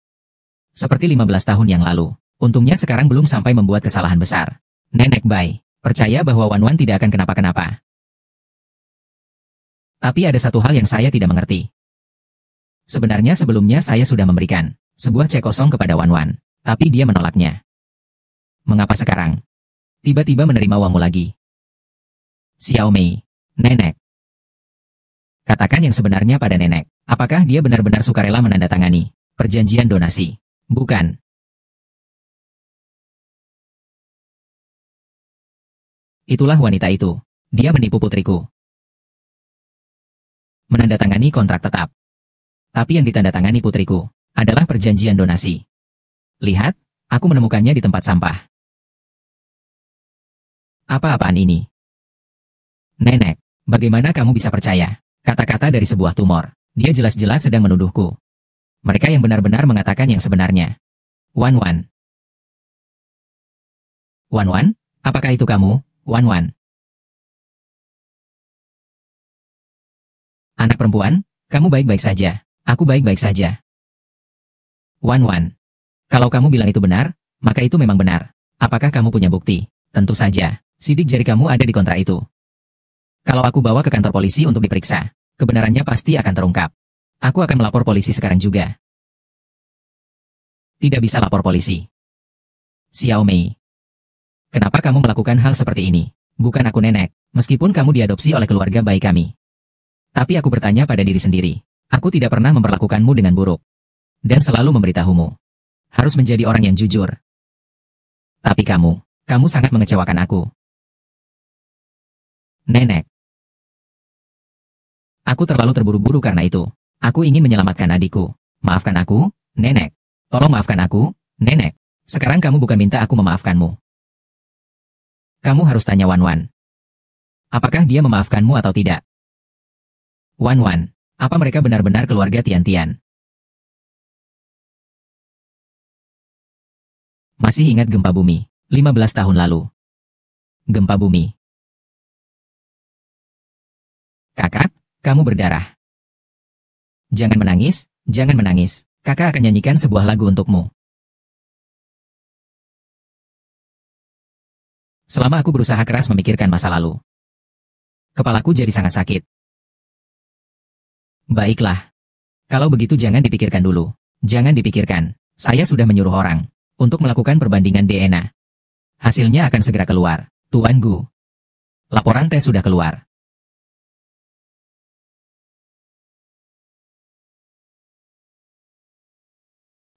Seperti 15 tahun yang lalu. Untungnya sekarang belum sampai membuat kesalahan besar. Nenek Bai, Percaya bahwa Wan Wan tidak akan kenapa-kenapa. Tapi ada satu hal yang saya tidak mengerti. Sebenarnya sebelumnya saya sudah memberikan sebuah cek kosong kepada Wan Wan, tapi dia menolaknya. Mengapa sekarang tiba-tiba menerima uangmu lagi? Xiao Mei, nenek. Katakan yang sebenarnya pada nenek. Apakah dia benar-benar sukarela menandatangani perjanjian donasi? Bukan. Itulah wanita itu. Dia menipu putriku. Menandatangani kontrak tetap. Tapi yang ditandatangani putriku adalah perjanjian donasi. Lihat, aku menemukannya di tempat sampah. Apa-apaan ini? Nenek, bagaimana kamu bisa percaya kata-kata dari sebuah tumor? Dia jelas-jelas sedang menuduhku. Mereka yang benar-benar mengatakan yang sebenarnya. Wan Wan. Wan Wan? Apakah itu kamu, Wan Wan? Anak perempuan, kamu baik-baik saja. Aku baik-baik saja. Wan Wan. Kalau kamu bilang itu benar, maka itu memang benar. Apakah kamu punya bukti? Tentu saja, sidik jari kamu ada di kontrak itu. Kalau aku bawa ke kantor polisi untuk diperiksa, kebenarannya pasti akan terungkap. Aku akan melapor polisi sekarang juga. Tidak bisa lapor polisi. Xiao Mei. Kenapa kamu melakukan hal seperti ini? Bukan aku nenek, meskipun kamu diadopsi oleh keluarga baik kami. Tapi aku bertanya pada diri sendiri. Aku tidak pernah memperlakukanmu dengan buruk. Dan selalu memberitahumu. Harus menjadi orang yang jujur. Tapi kamu sangat mengecewakan aku. Nenek. Aku terlalu terburu-buru karena itu. Aku ingin menyelamatkan adikku. Maafkan aku, nenek. Tolong maafkan aku, nenek. Sekarang kamu bukan minta aku memaafkanmu. Kamu harus tanya Wan Wan. Apakah dia memaafkanmu atau tidak? Wan Wan, apa mereka benar-benar keluarga Tian-Tian? Masih ingat gempa bumi, 15 tahun lalu. Gempa bumi. Kakak, kamu berdarah. Jangan menangis, jangan menangis. Kakak akan nyanyikan sebuah lagu untukmu. Selama aku berusaha keras memikirkan masa lalu, kepalaku jadi sangat sakit. Baiklah. Kalau begitu jangan dipikirkan dulu. Jangan dipikirkan. Saya sudah menyuruh orang untuk melakukan perbandingan DNA. Hasilnya akan segera keluar, Tuan Gu. Laporan tes sudah keluar.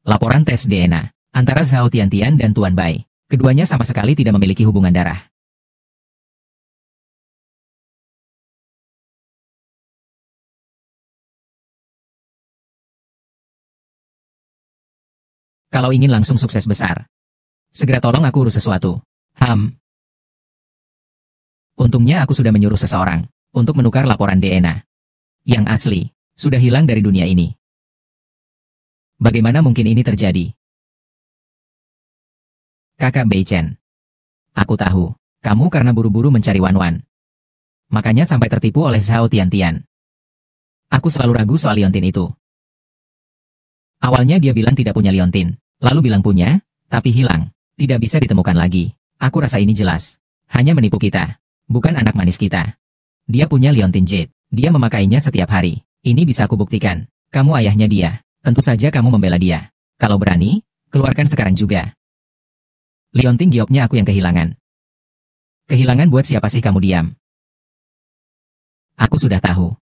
Laporan tes DNA antara Zhao Tiantian dan Tuan Bai. Keduanya sama sekali tidak memiliki hubungan darah. Kalau ingin langsung sukses besar, segera tolong aku urus sesuatu. Untungnya aku sudah menyuruh seseorang untuk menukar laporan DNA. Yang asli, sudah hilang dari dunia ini. Bagaimana mungkin ini terjadi? Kakak Bei Chen. Aku tahu, kamu karena buru-buru mencari Wan Wan. Makanya sampai tertipu oleh Zhao Tiantian. Aku selalu ragu soal liontin itu. Awalnya dia bilang tidak punya liontin. Lalu bilang punya, tapi hilang. Tidak bisa ditemukan lagi. Aku rasa ini jelas. Hanya menipu kita. Bukan anak manis kita. Dia punya liontin jade. Dia memakainya setiap hari. Ini bisa aku buktikan. Kamu ayahnya dia. Tentu saja kamu membela dia. Kalau berani, keluarkan sekarang juga. Liontin gioknya aku yang kehilangan. Kehilangan buat siapa sih kamu diam? Aku sudah tahu.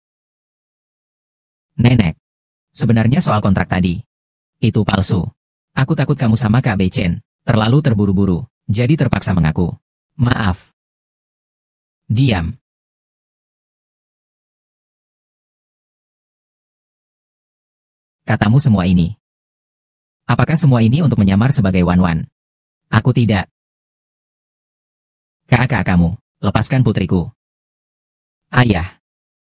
Nenek. Sebenarnya soal kontrak tadi. Itu palsu. Aku takut kamu sama Kak Bei Chen terlalu terburu-buru, jadi terpaksa mengaku. Maaf. Diam. Katamu semua ini. Apakah semua ini untuk menyamar sebagai Wan Wan? Aku tidak. Kakak kamu, lepaskan putriku. Ayah.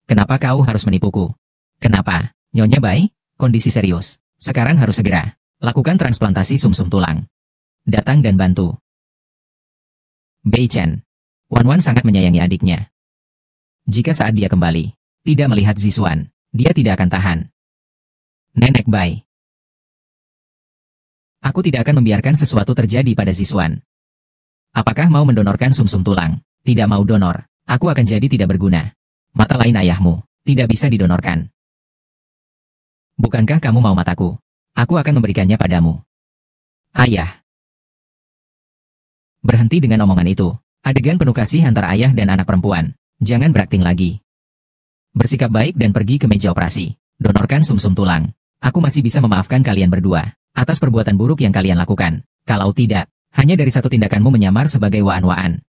Kenapa kau harus menipuku? Kenapa? Nyonya Bai, kondisi serius. Sekarang harus segera lakukan transplantasi sumsum tulang. Datang dan bantu. Bei Chen. Wan Wan sangat menyayangi adiknya. Jika saat dia kembali, tidak melihat Zixuan, dia tidak akan tahan. Nenek Bai. Aku tidak akan membiarkan sesuatu terjadi pada Zixuan. Apakah mau mendonorkan sumsum tulang? Tidak mau donor, aku akan jadi tidak berguna. Mata lain ayahmu, tidak bisa didonorkan. Bukankah kamu mau mataku? Aku akan memberikannya padamu. Ayah. Berhenti dengan omongan itu. Adegan penuh kasih antara ayah dan anak perempuan. Jangan berakting lagi. Bersikap baik dan pergi ke meja operasi. Donorkan sumsum tulang. Aku masih bisa memaafkan kalian berdua atas perbuatan buruk yang kalian lakukan. Kalau tidak, hanya dari satu tindakanmu menyamar sebagai waan-waan.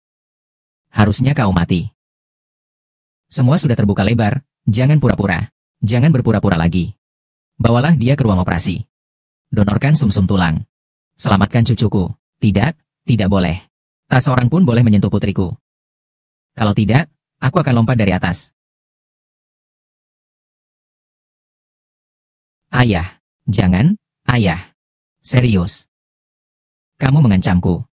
Harusnya kau mati. Semua sudah terbuka lebar, jangan pura-pura. Jangan berpura-pura lagi. Bawalah dia ke ruang operasi. Donorkan sumsum tulang. Selamatkan cucuku. Tidak, tidak boleh. Tak seorang pun boleh menyentuh putriku. Kalau tidak, aku akan lompat dari atas. Ayah, jangan, ayah. Serius. Kamu mengancamku.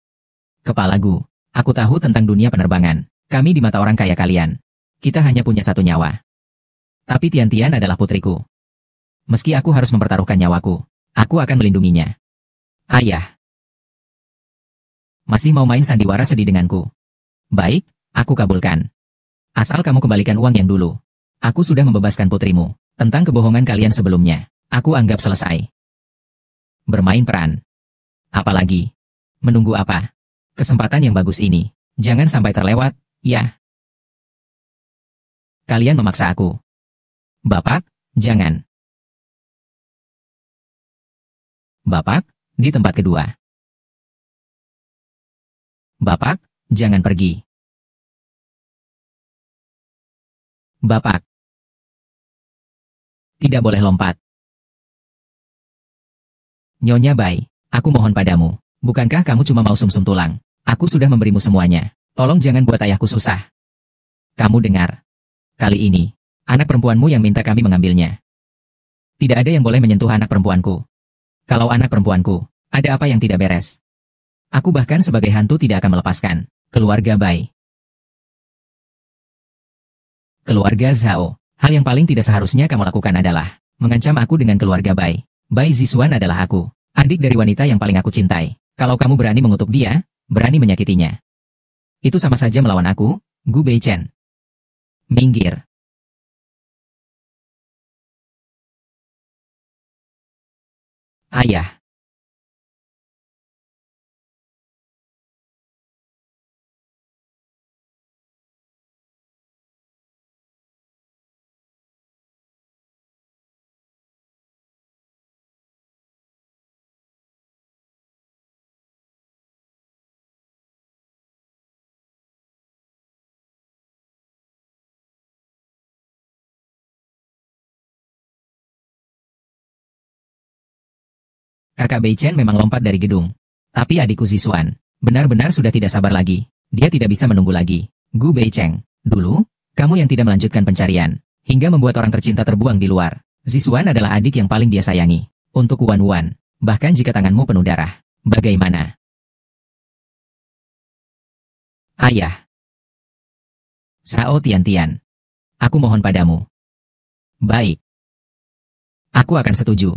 Kepalagu, aku tahu tentang dunia penerbangan. Kami di mata orang kaya kalian. Kita hanya punya satu nyawa. Tapi Tian-Tian adalah putriku. Meski aku harus mempertaruhkan nyawaku, aku akan melindunginya. Ayah. Masih mau main sandiwara sedih denganku? Baik, aku kabulkan. Asal kamu kembalikan uang yang dulu. Aku sudah membebaskan putrimu. Tentang kebohongan kalian sebelumnya, aku anggap selesai. Bermain peran. Apalagi? Menunggu apa? Kesempatan yang bagus ini. Jangan sampai terlewat, ya. Kalian memaksa aku. Bapak, jangan. Bapak, di tempat kedua. Bapak, jangan pergi. Bapak. Tidak boleh lompat. Nyonya Bai, aku mohon padamu. Bukankah kamu cuma mau sumsum tulang? Aku sudah memberimu semuanya. Tolong jangan buat ayahku susah. Kamu dengar. Kali ini, anak perempuanmu yang minta kami mengambilnya. Tidak ada yang boleh menyentuh anak perempuanku. Kalau anak perempuanku, ada apa yang tidak beres? Aku bahkan sebagai hantu tidak akan melepaskan. Keluarga Bai. Keluarga Zhao. Hal yang paling tidak seharusnya kamu lakukan adalah mengancam aku dengan keluarga Bai. Bai Zixuan adalah aku, adik dari wanita yang paling aku cintai. Kalau kamu berani mengutuk dia, berani menyakitinya, itu sama saja melawan aku, Gu Beichen. Minggir. Ayah. Kakak Beichen memang lompat dari gedung. Tapi adikku Zixuan, benar-benar sudah tidak sabar lagi. Dia tidak bisa menunggu lagi. Gu Beicheng, dulu, kamu yang tidak melanjutkan pencarian, hingga membuat orang tercinta terbuang di luar. Zixuan adalah adik yang paling dia sayangi. Untuk Wan Wan, bahkan jika tanganmu penuh darah, bagaimana? Ayah. Sao Tian-Tian. Aku mohon padamu. Baik. Aku akan setuju.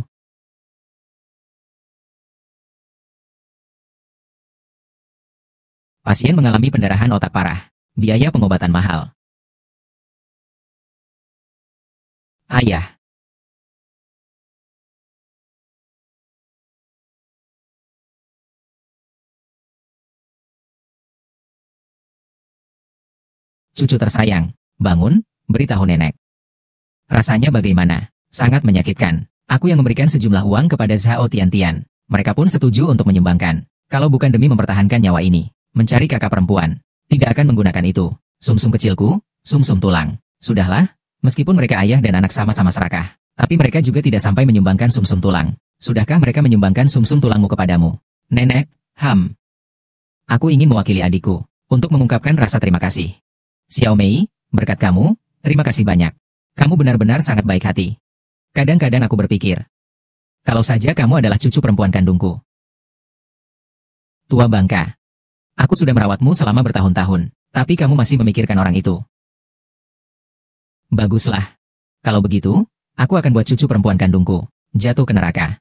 Pasien mengalami pendarahan otak parah. Biaya pengobatan mahal. Ayah. Cucu tersayang, bangun, beritahu nenek. Rasanya bagaimana? Sangat menyakitkan. Aku yang memberikan sejumlah uang kepada Zhao Tian-Tian. Mereka pun setuju untuk menyumbangkan. Kalau bukan demi mempertahankan nyawa ini, mencari kakak perempuan, tidak akan menggunakan itu. Sumsum kecilku, sumsum tulang. Sudahlah, meskipun mereka ayah dan anak sama-sama serakah, tapi mereka juga tidak sampai menyumbangkan sumsum tulang. Sudahkah mereka menyumbangkan sumsum tulangmu kepadamu? Nenek, Aku ingin mewakili adikku, untuk mengungkapkan rasa terima kasih. Xiao Mei, berkat kamu, terima kasih banyak. Kamu benar-benar sangat baik hati. Kadang-kadang aku berpikir, kalau saja kamu adalah cucu perempuan kandungku. Tua bangka. Aku sudah merawatmu selama bertahun-tahun, tapi kamu masih memikirkan orang itu. Baguslah. Kalau begitu, aku akan buat cucu perempuan kandungku jatuh ke neraka.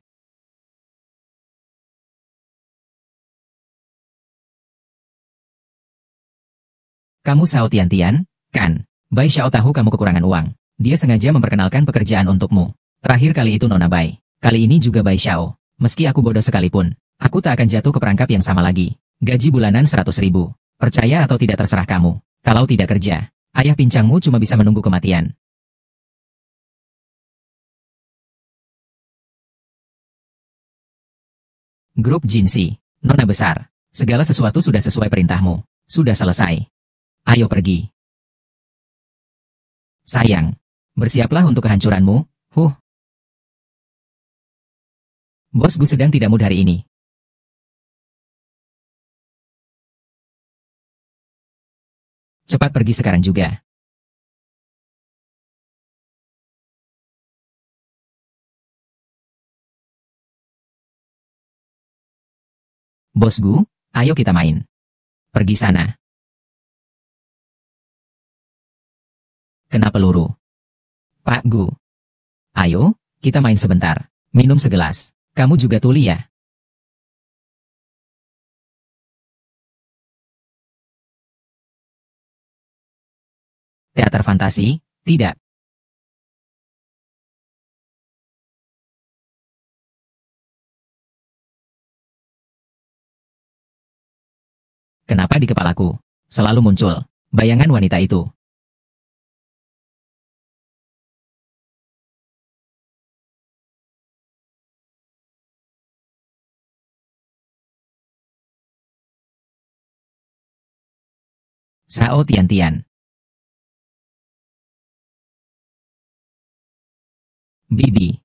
Kamu Xiao Tiantian, kan? Bai Xiao tahu kamu kekurangan uang. Dia sengaja memperkenalkan pekerjaan untukmu. Terakhir kali itu Nona Bai. Kali ini juga Bai Xiao. Meski aku bodoh sekalipun, aku tak akan jatuh ke perangkap yang sama lagi. Gaji bulanan 100.000. Percaya atau tidak terserah kamu. Kalau tidak kerja, ayah pincangmu cuma bisa menunggu kematian. Grup Jinsi, Nona besar. Segala sesuatu sudah sesuai perintahmu. Sudah selesai. Ayo pergi. Sayang. Bersiaplah untuk kehancuranmu. Bos Gu sedang tidak mood hari ini. Cepat pergi sekarang juga. Bos Gu, ayo kita main. Pergi sana. Kena peluru. Pak Gu. Ayo, kita main sebentar. Minum segelas. Kamu juga tuli ya? Teater fantasi? Tidak. Kenapa di kepalaku selalu muncul bayangan wanita itu? Xiao Tiantian. Bibi.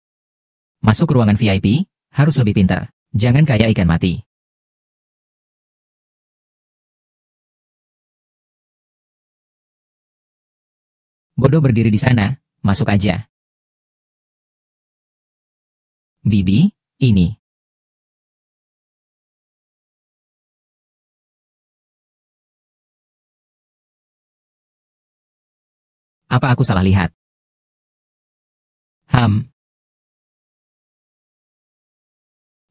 Masuk ruangan VIP, harus lebih pintar. Jangan kayak ikan mati. Bodoh berdiri di sana, masuk aja. Bibi, ini. Apa aku salah lihat?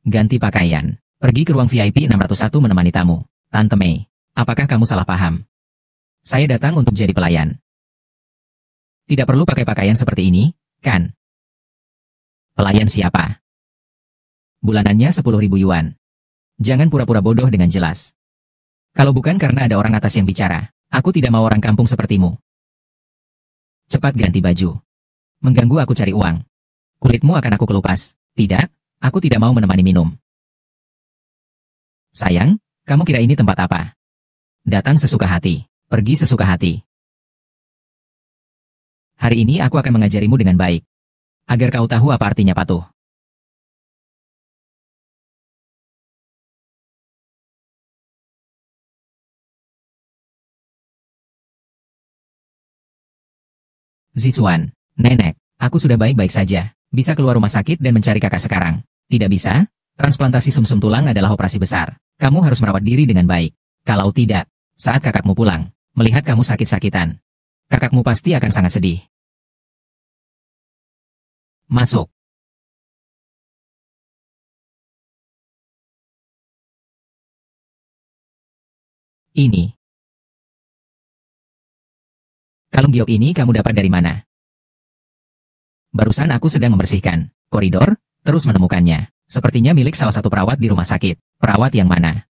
Ganti pakaian. Pergi ke ruang VIP 601 menemani tamu. Tante Mei, apakah kamu salah paham? Saya datang untuk jadi pelayan. Tidak perlu pakai pakaian seperti ini, kan? Pelayan siapa? Bulanannya 10.000 yuan. Jangan pura-pura bodoh dengan jelas. Kalau bukan karena ada orang atas yang bicara, aku tidak mau orang kampung sepertimu. Cepat ganti baju. Mengganggu aku cari uang. Kulitmu akan aku kelupas. Tidak, aku tidak mau menemani minum. Sayang, kamu kira ini tempat apa? Datang sesuka hati, pergi sesuka hati. Hari ini aku akan mengajarimu dengan baik. Agar kau tahu apa artinya patuh. Zisuan, nenek, aku sudah baik-baik saja. Bisa keluar rumah sakit dan mencari kakak sekarang. Tidak bisa? Transplantasi sumsum tulang adalah operasi besar. Kamu harus merawat diri dengan baik. Kalau tidak, saat kakakmu pulang, melihat kamu sakit-sakitan, kakakmu pasti akan sangat sedih. Masuk. Ini. Kalung giok ini kamu dapat dari mana? Barusan aku sedang membersihkan koridor, terus menemukannya. Sepertinya milik salah satu perawat di rumah sakit. Perawat yang mana?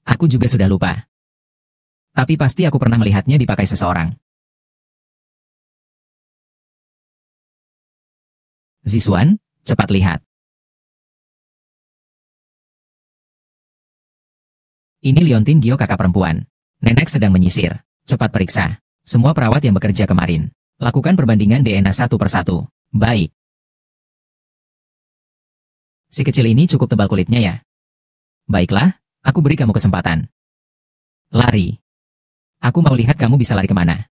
Aku juga sudah lupa. Tapi pasti aku pernah melihatnya dipakai seseorang. Zisuan, cepat lihat. Ini liontin giok kakak perempuan. Nenek sedang menyisir. Cepat periksa. Semua perawat yang bekerja kemarin. Lakukan perbandingan DNA satu persatu. Baik. Si kecil ini cukup tebal kulitnya ya. Baiklah, aku beri kamu kesempatan. Lari. Aku mau lihat kamu bisa lari kemana.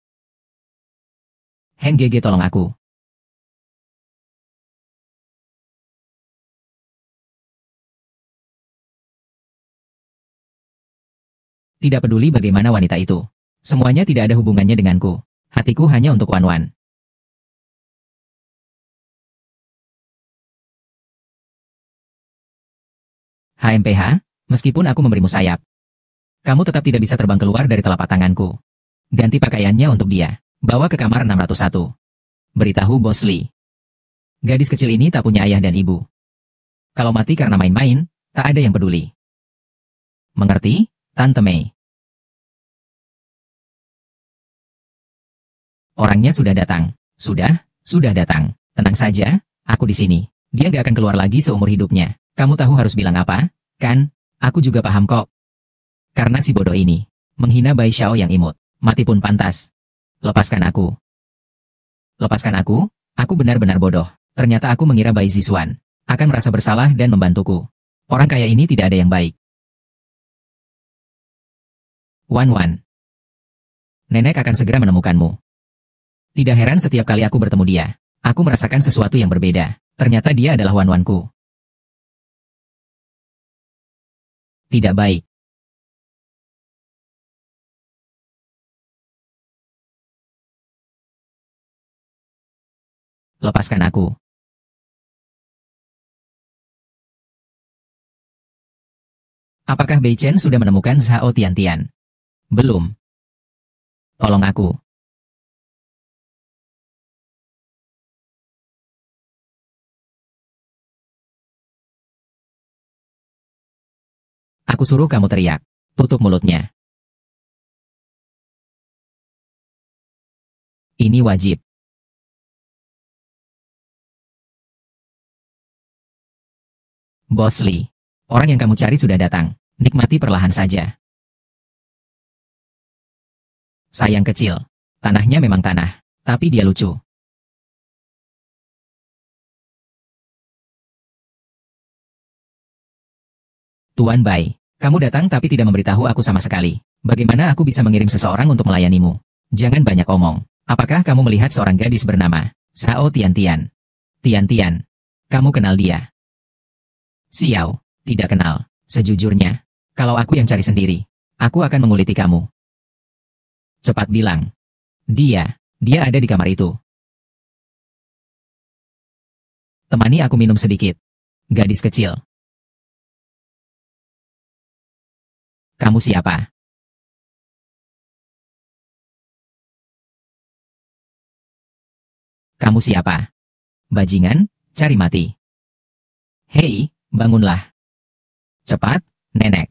Hen GG tolong aku. Tidak peduli bagaimana wanita itu. Semuanya tidak ada hubungannya denganku. Hatiku hanya untuk Wan-Wan. HMPH, meskipun aku memberimu sayap. Kamu tetap tidak bisa terbang keluar dari telapak tanganku. Ganti pakaiannya untuk dia. Bawa ke kamar 601. Beritahu Bos Lee. Gadis kecil ini tak punya ayah dan ibu. Kalau mati karena main-main, tak ada yang peduli. Mengerti, Tante Mei? Orangnya sudah datang. Sudah datang. Tenang saja, aku di sini. Dia nggak akan keluar lagi seumur hidupnya. Kamu tahu harus bilang apa, kan? Aku juga paham kok. Karena si bodoh ini menghina Bai Xiao yang imut. Mati pun pantas. Lepaskan aku. Lepaskan aku? Aku benar-benar bodoh. Ternyata aku mengira Bai Zixuan akan merasa bersalah dan membantuku. Orang kaya ini tidak ada yang baik. Wan. Nenek akan segera menemukanmu. Tidak heran setiap kali aku bertemu dia, aku merasakan sesuatu yang berbeda. Ternyata dia adalah Wan-Wanku. Tidak baik. Lepaskan aku. Apakah Bei Chen sudah menemukan Zhao Tiantian? Belum. Tolong aku. Aku suruh kamu teriak. Tutup mulutnya. Ini wajib. Bos Lee. Orang yang kamu cari sudah datang. Nikmati perlahan saja. Sayang kecil. Tanahnya memang tanah. Tapi dia lucu. Tuan Bai, kamu datang tapi tidak memberitahu aku sama sekali. Bagaimana aku bisa mengirim seseorang untuk melayanimu? Jangan banyak omong. Apakah kamu melihat seorang gadis bernama Zhao Tiantian? Tiantian. Kamu kenal dia? Xiao, tidak kenal. Sejujurnya, kalau aku yang cari sendiri, aku akan menguliti kamu. Cepat bilang. Dia ada di kamar itu. Temani aku minum sedikit. Gadis kecil. Kamu siapa? Kamu siapa? Bajingan, cari mati. Hei, bangunlah. Cepat, nenek.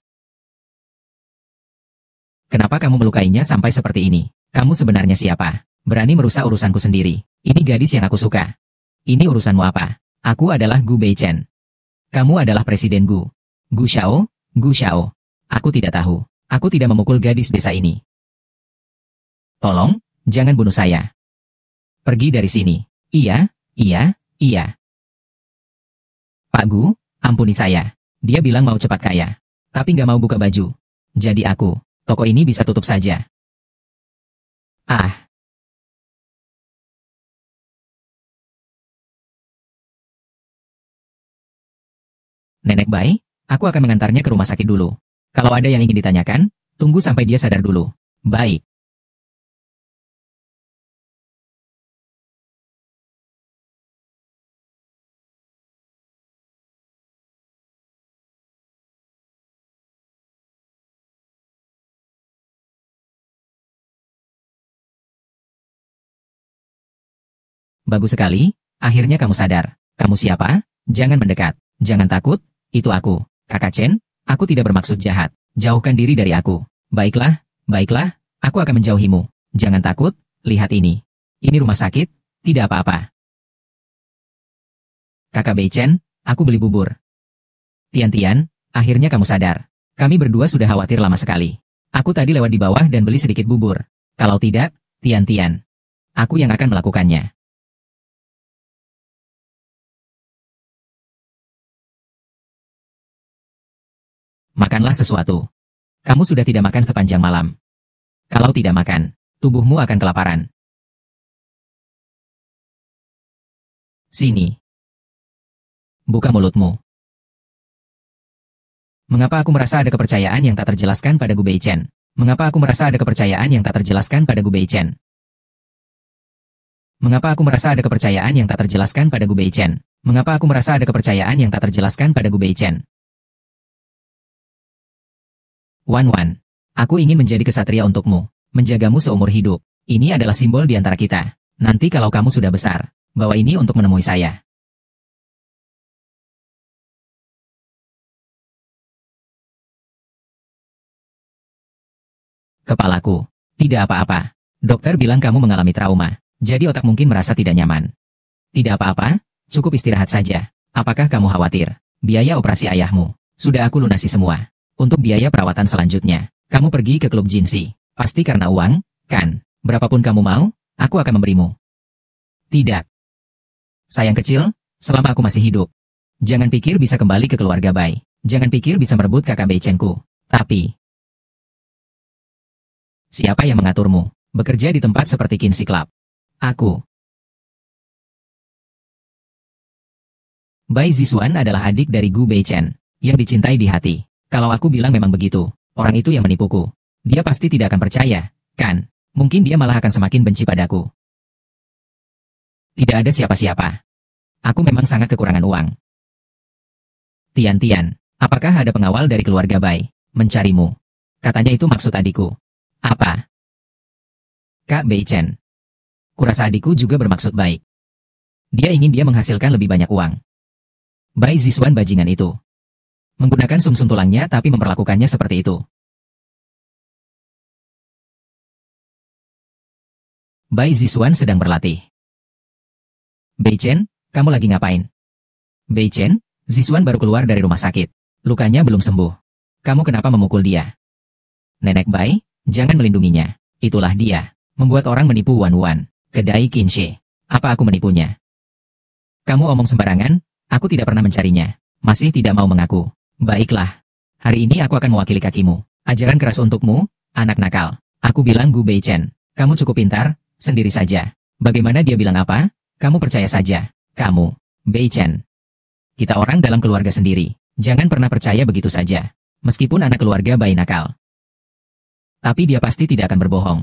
Kenapa kamu melukainya sampai seperti ini? Kamu sebenarnya siapa? Berani merusak urusanku sendiri. Ini gadis yang aku suka. Ini urusanmu apa? Aku adalah Gu Beichen. Kamu adalah Presiden Gu. Gu Xiao? Gu Xiao. Aku tidak tahu. Aku tidak memukul gadis desa ini. Tolong, jangan bunuh saya. Pergi dari sini. Iya. Pak Gu, ampuni saya. Dia bilang mau cepat kaya. Tapi nggak mau buka baju. Jadi toko ini bisa tutup saja. Ah. Nenek Bai, aku akan mengantarnya ke rumah sakit dulu. Kalau ada yang ingin ditanyakan, tunggu sampai dia sadar dulu. Baik. Bagus sekali, akhirnya kamu sadar. Kamu siapa? Jangan mendekat. Jangan takut, itu aku. Kakak Chen, aku tidak bermaksud jahat. Jauhkan diri dari aku. Baiklah, aku akan menjauhimu. Jangan takut, lihat ini. Ini rumah sakit, tidak apa-apa. Kakak Bei Chen, aku beli bubur. Tian, akhirnya kamu sadar. Kami berdua sudah khawatir lama sekali. Aku tadi lewat di bawah dan beli sedikit bubur. Kalau tidak, Tian, aku yang akan melakukannya. Makanlah sesuatu. Kamu sudah tidak makan sepanjang malam. Kalau tidak makan, tubuhmu akan kelaparan. Sini. Buka mulutmu. Mengapa aku merasa ada kepercayaan yang tak terjelaskan pada Gu Beichen? Mengapa aku merasa ada kepercayaan yang tak terjelaskan pada Gu Beichen? Mengapa aku merasa ada kepercayaan yang tak terjelaskan pada Gu Beichen? Mengapa aku merasa ada kepercayaan yang tak terjelaskan pada Gu Beichen? Wan, Aku ingin menjadi kesatria untukmu, menjagamu seumur hidup. Ini adalah simbol di antara kita. Nanti kalau kamu sudah besar, bawa ini untuk menemui saya. Kepalaku. Tidak apa-apa. Dokter bilang kamu mengalami trauma, jadi otak mungkin merasa tidak nyaman. Tidak apa-apa, cukup istirahat saja. Apakah kamu khawatir? Biaya operasi ayahmu sudah aku lunasi semua. Untuk biaya perawatan selanjutnya, kamu pergi ke klub Jinsi. Pasti karena uang, kan? Berapapun kamu mau, aku akan memberimu. Tidak. Sayang kecil, selama aku masih hidup, jangan pikir bisa kembali ke keluarga Bai. Jangan pikir bisa merebut kakak Bai Chen-ku. Tapi, siapa yang mengaturmu bekerja di tempat seperti Kinsi Club? Aku. Bai Zixuan adalah adik dari Gu Beichen, yang dicintai di hati. Kalau aku bilang memang begitu, orang itu yang menipuku. Dia pasti tidak akan percaya, kan? Mungkin dia malah akan semakin benci padaku. Tidak ada siapa-siapa. Aku memang sangat kekurangan uang. Tian-Tian, apakah ada pengawal dari keluarga Bai mencarimu? Katanya itu maksud adikku. Apa? Kak Beichen. Kurasa adikku juga bermaksud baik. Dia ingin dia menghasilkan lebih banyak uang. Bai Zixuan bajingan itu. Menggunakan sumsum tulangnya tapi memperlakukannya seperti itu. Bai Zixuan sedang berlatih. Beichen, kamu lagi ngapain? Beichen, Zixuan baru keluar dari rumah sakit. Lukanya belum sembuh. Kamu kenapa memukul dia? Nenek Bai, jangan melindunginya. Itulah dia. Membuat orang menipu Wan Wan. Kedai Kinshi. Apa aku menipunya? Kamu omong sembarangan, aku tidak pernah mencarinya. Masih tidak mau mengaku. Baiklah. Hari ini aku akan mewakili kakimu. Ajaran keras untukmu, anak nakal. Aku bilang Gu Beichen. Kamu cukup pintar, sendiri saja. Bagaimana dia bilang apa? Kamu percaya saja. Kamu, Beichen. Kita orang dalam keluarga sendiri. Jangan pernah percaya begitu saja. Meskipun anak keluarga Bai nakal. Tapi dia pasti tidak akan berbohong.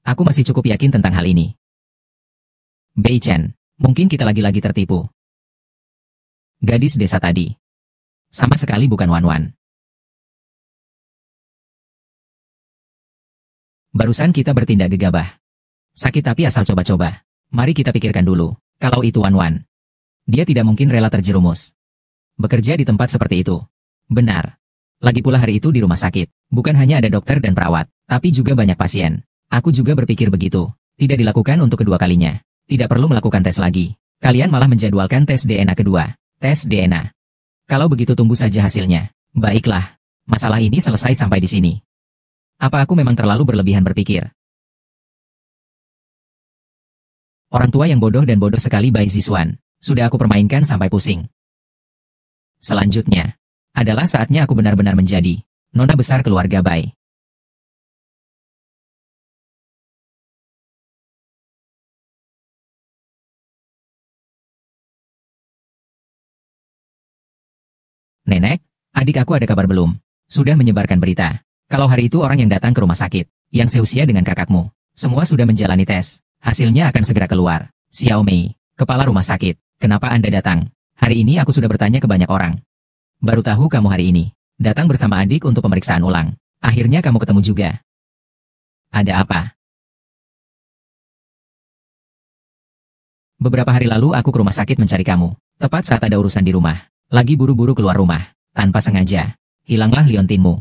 Aku masih cukup yakin tentang hal ini. Beichen, mungkin kita lagi-lagi tertipu. Gadis desa tadi. Sama sekali bukan Wan Wan. Barusan kita bertindak gegabah. Sakit tapi asal coba-coba. Mari kita pikirkan dulu. Kalau itu Wan Wan, dia tidak mungkin rela terjerumus bekerja di tempat seperti itu. Benar. Lagi pula hari itu di rumah sakit, bukan hanya ada dokter dan perawat, tapi juga banyak pasien. Aku juga berpikir begitu. Tidak dilakukan untuk kedua kalinya. Tidak perlu melakukan tes lagi. Kalian malah menjadwalkan tes DNA kedua. Tes DNA. Kalau begitu tunggu saja hasilnya. Baiklah. Masalah ini selesai sampai di sini. Apa aku memang terlalu berlebihan berpikir? Orang tua yang bodoh dan bodoh sekali Bai Zixuan. Sudah aku permainkan sampai pusing. Selanjutnya, adalah saatnya aku benar-benar menjadi nona besar keluarga Bai. Nenek, adik aku ada kabar belum? Sudah menyebarkan berita. Kalau hari itu orang yang datang ke rumah sakit, yang seusia dengan kakakmu, semua sudah menjalani tes. Hasilnya akan segera keluar. Xiao Mei, kepala rumah sakit, kenapa Anda datang? Hari ini aku sudah bertanya ke banyak orang. Baru tahu kamu hari ini datang bersama adik untuk pemeriksaan ulang. Akhirnya kamu ketemu juga. Ada apa? Beberapa hari lalu aku ke rumah sakit mencari kamu. Tepat saat ada urusan di rumah. Lagi buru-buru keluar rumah. Tanpa sengaja. Hilanglah liontinmu.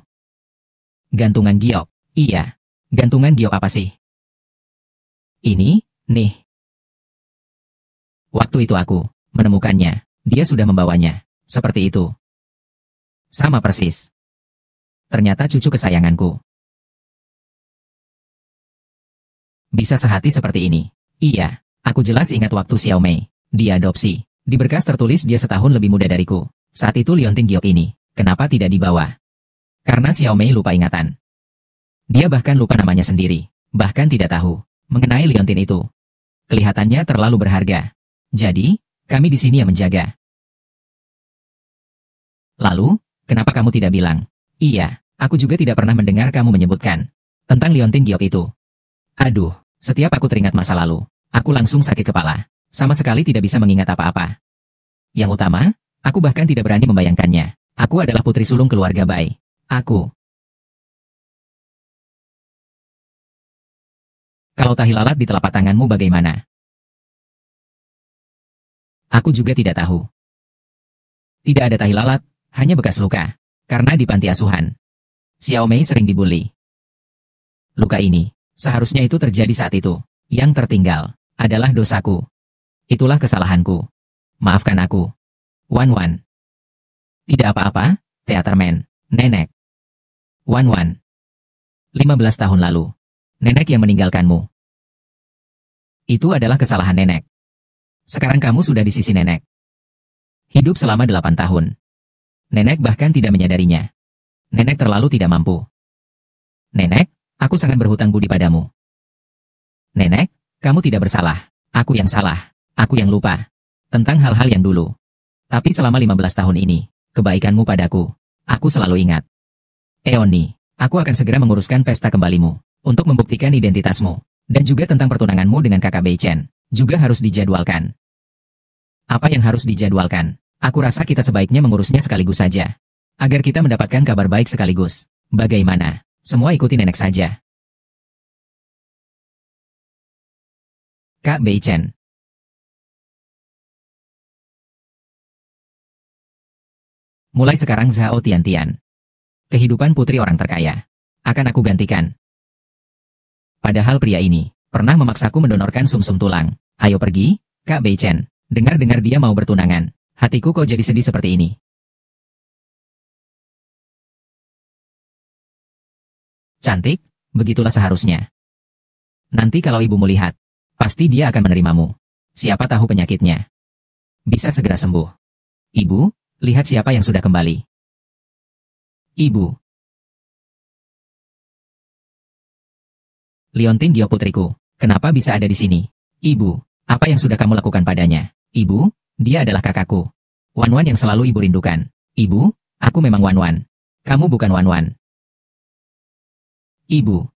Gantungan giok. Iya. Gantungan giok apa sih? Ini, nih. Waktu itu aku menemukannya. Dia sudah membawanya. Seperti itu. Sama persis. Ternyata cucu kesayanganku. Bisa sehati seperti ini. Iya, aku jelas ingat waktu Xiao Mei diadopsi. Di berkas tertulis dia setahun lebih muda dariku. Saat itu liontin giok ini, kenapa tidak dibawa? Karena Xiao Mei lupa ingatan. Dia bahkan lupa namanya sendiri. Bahkan tidak tahu mengenai liontin itu. Kelihatannya terlalu berharga. Jadi, kami di sini yang menjaga. Lalu, kenapa kamu tidak bilang? Iya, aku juga tidak pernah mendengar kamu menyebutkan tentang liontin giok itu. Aduh, setiap aku teringat masa lalu, aku langsung sakit kepala. Sama sekali tidak bisa mengingat apa-apa. Yang utama, aku bahkan tidak berani membayangkannya. Aku adalah putri sulung keluarga Bai. Aku Kalau tahi lalat di telapak tanganmu bagaimana? Aku juga tidak tahu. Tidak ada tahi lalat, hanya bekas luka. Karena di panti asuhan, Xiao Mei sering dibully. Luka ini, seharusnya itu terjadi saat itu. Yang tertinggal adalah dosaku. Itulah kesalahanku. Maafkan aku. Wan Wan. Tidak apa-apa, Teaterman, Nenek. Wan Wan. 15 tahun lalu. Nenek yang meninggalkanmu. Itu adalah kesalahan nenek. Sekarang kamu sudah di sisi nenek. Hidup selama 8 tahun. Nenek bahkan tidak menyadarinya. Nenek terlalu tidak mampu. Nenek, aku sangat berhutang budi padamu. Nenek, kamu tidak bersalah. Aku yang salah. Aku yang lupa. Tentang hal-hal yang dulu. Tapi selama 15 tahun ini, kebaikanmu padaku, aku selalu ingat. Eoni, aku akan segera menguruskan pesta kembalimu, untuk membuktikan identitasmu, dan juga tentang pertunanganmu dengan kakak Bei Chen, juga harus dijadwalkan. Apa yang harus dijadwalkan? Aku rasa kita sebaiknya mengurusnya sekaligus saja. Agar kita mendapatkan kabar baik sekaligus. Bagaimana? Semua ikuti nenek saja. Kak Bei Chen. Mulai sekarang Zhao Tiantian. Kehidupan putri orang terkaya. Akan aku gantikan. Padahal pria ini, pernah memaksaku mendonorkan sumsum tulang. Ayo pergi, Kak Bei Chen. Dengar-dengar dia mau bertunangan. Hatiku kok jadi sedih seperti ini. Cantik, begitulah seharusnya. Nanti kalau ibumu lihat, pasti dia akan menerimamu. Siapa tahu penyakitnya bisa segera sembuh. Ibu, lihat siapa yang sudah kembali. Ibu. Liontin Gio putriku, kenapa bisa ada di sini? Ibu, apa yang sudah kamu lakukan padanya? Ibu, dia adalah kakakku. Wan Wan yang selalu ibu rindukan. Ibu, aku memang Wan Wan. Kamu bukan Wan Wan. Ibu,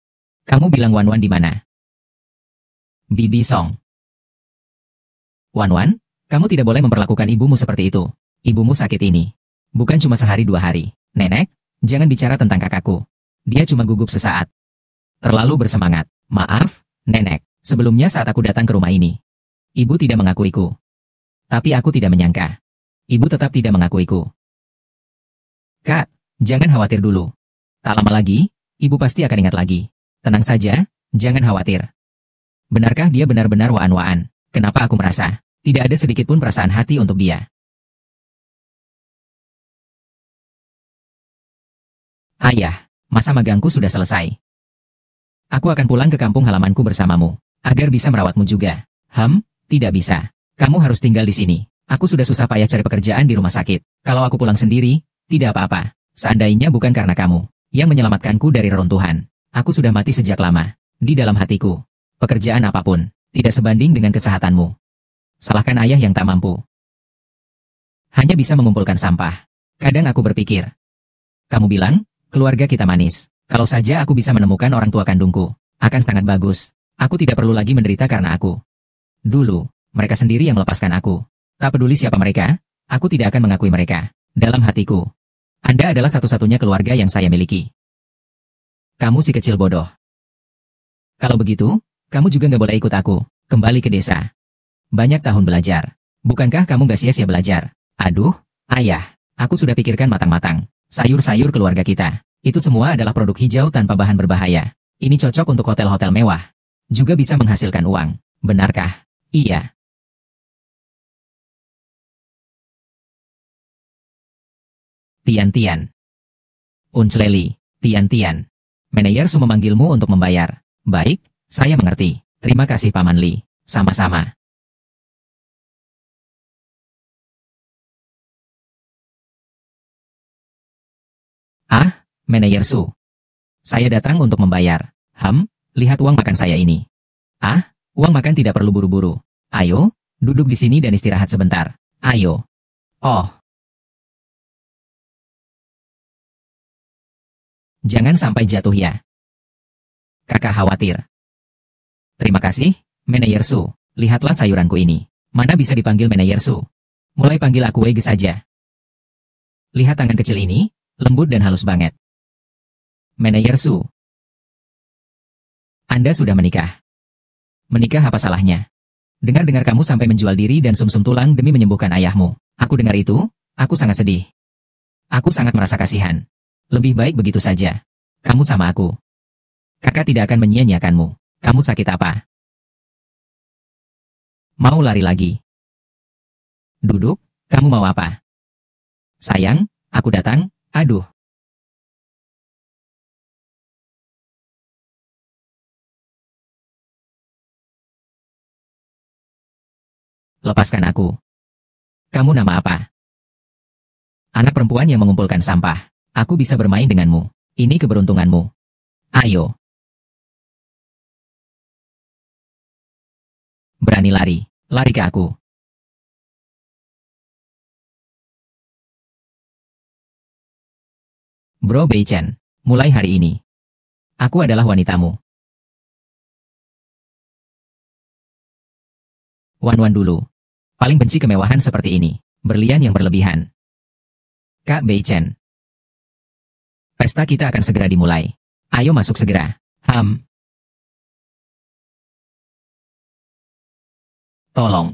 kamu bilang Wan Wan di mana? Bibi Song. Wan Wan, kamu tidak boleh memperlakukan ibumu seperti itu. Ibumu sakit ini. Bukan cuma sehari 2 hari. Nenek, jangan bicara tentang kakakku. Dia cuma gugup sesaat. Terlalu bersemangat. Maaf, Nenek. Sebelumnya saat aku datang ke rumah ini, ibu tidak mengakuiku. Tapi aku tidak menyangka. Ibu tetap tidak mengakuiku. Kak, jangan khawatir dulu. Tak lama lagi, ibu pasti akan ingat lagi. Tenang saja, jangan khawatir. Benarkah dia benar-benar waan-waan? Kenapa aku merasa tidak ada sedikit pun perasaan hati untuk dia? Ayah, masa magangku sudah selesai. Aku akan pulang ke kampung halamanku bersamamu, agar bisa merawatmu juga. Tidak bisa. Kamu harus tinggal di sini. Aku sudah susah payah cari pekerjaan di rumah sakit. Kalau aku pulang sendiri, tidak apa-apa. Seandainya bukan karena kamu yang menyelamatkanku dari reruntuhan, aku sudah mati sejak lama. Di dalam hatiku, pekerjaan apapun tidak sebanding dengan kesehatanmu. Salahkan ayah yang tak mampu. Hanya bisa mengumpulkan sampah. Kadang aku berpikir, kamu bilang, keluarga kita manis. Kalau saja aku bisa menemukan orang tua kandungku, akan sangat bagus. Aku tidak perlu lagi menderita karena aku. Dulu, mereka sendiri yang melepaskan aku. Tak peduli siapa mereka, aku tidak akan mengakui mereka. Dalam hatiku, Anda adalah satu-satunya keluarga yang saya miliki. Kamu si kecil bodoh. Kalau begitu, kamu juga nggak boleh ikut aku, kembali ke desa. Banyak tahun belajar. Bukankah kamu gak sia-sia belajar? Aduh, ayah, aku sudah pikirkan matang-matang. Sayur-sayur keluarga kita, itu semua adalah produk hijau tanpa bahan berbahaya. Ini cocok untuk hotel-hotel mewah. Juga bisa menghasilkan uang. Benarkah? Iya. Tian-Tian. Uncleli, Tian-Tian. Manajer Su memanggilmu untuk membayar. Baik, saya mengerti. Terima kasih Paman Li. Sama-sama. Ah, Manajer Su. Saya datang untuk membayar. Lihat uang makan saya ini. Ah, uang makan tidak perlu buru-buru. Ayo, duduk di sini dan istirahat sebentar. Ayo. Oh. Jangan sampai jatuh ya. Kakak khawatir. Terima kasih, Manajer Su. Lihatlah sayuranku ini. Mana bisa dipanggil Manajer Su? Mulai panggil aku Wege saja. Lihat tangan kecil ini, lembut dan halus banget. Manajer Su. Anda sudah menikah. Menikah apa salahnya? Dengar-dengar kamu sampai menjual diri dan sumsum tulang demi menyembuhkan ayahmu. Aku dengar itu, aku sangat sedih. Aku sangat merasa kasihan. Lebih baik begitu saja. Kamu sama aku. Kakak tidak akan menyia-nyiakanmu. Kamu sakit apa? Mau lari lagi? Duduk, kamu mau apa? Sayang, aku datang, aduh. Lepaskan aku. Kamu nama apa? Anak perempuan yang mengumpulkan sampah. Aku bisa bermain denganmu. Ini keberuntunganmu. Ayo. Berani lari. Lari ke aku. Bro Beichen, mulai hari ini. Aku adalah wanitamu. Wan-wan dulu. Paling benci kemewahan seperti ini. Berlian yang berlebihan. Kak Beichen. Pesta kita akan segera dimulai. Ayo masuk segera. Tolong.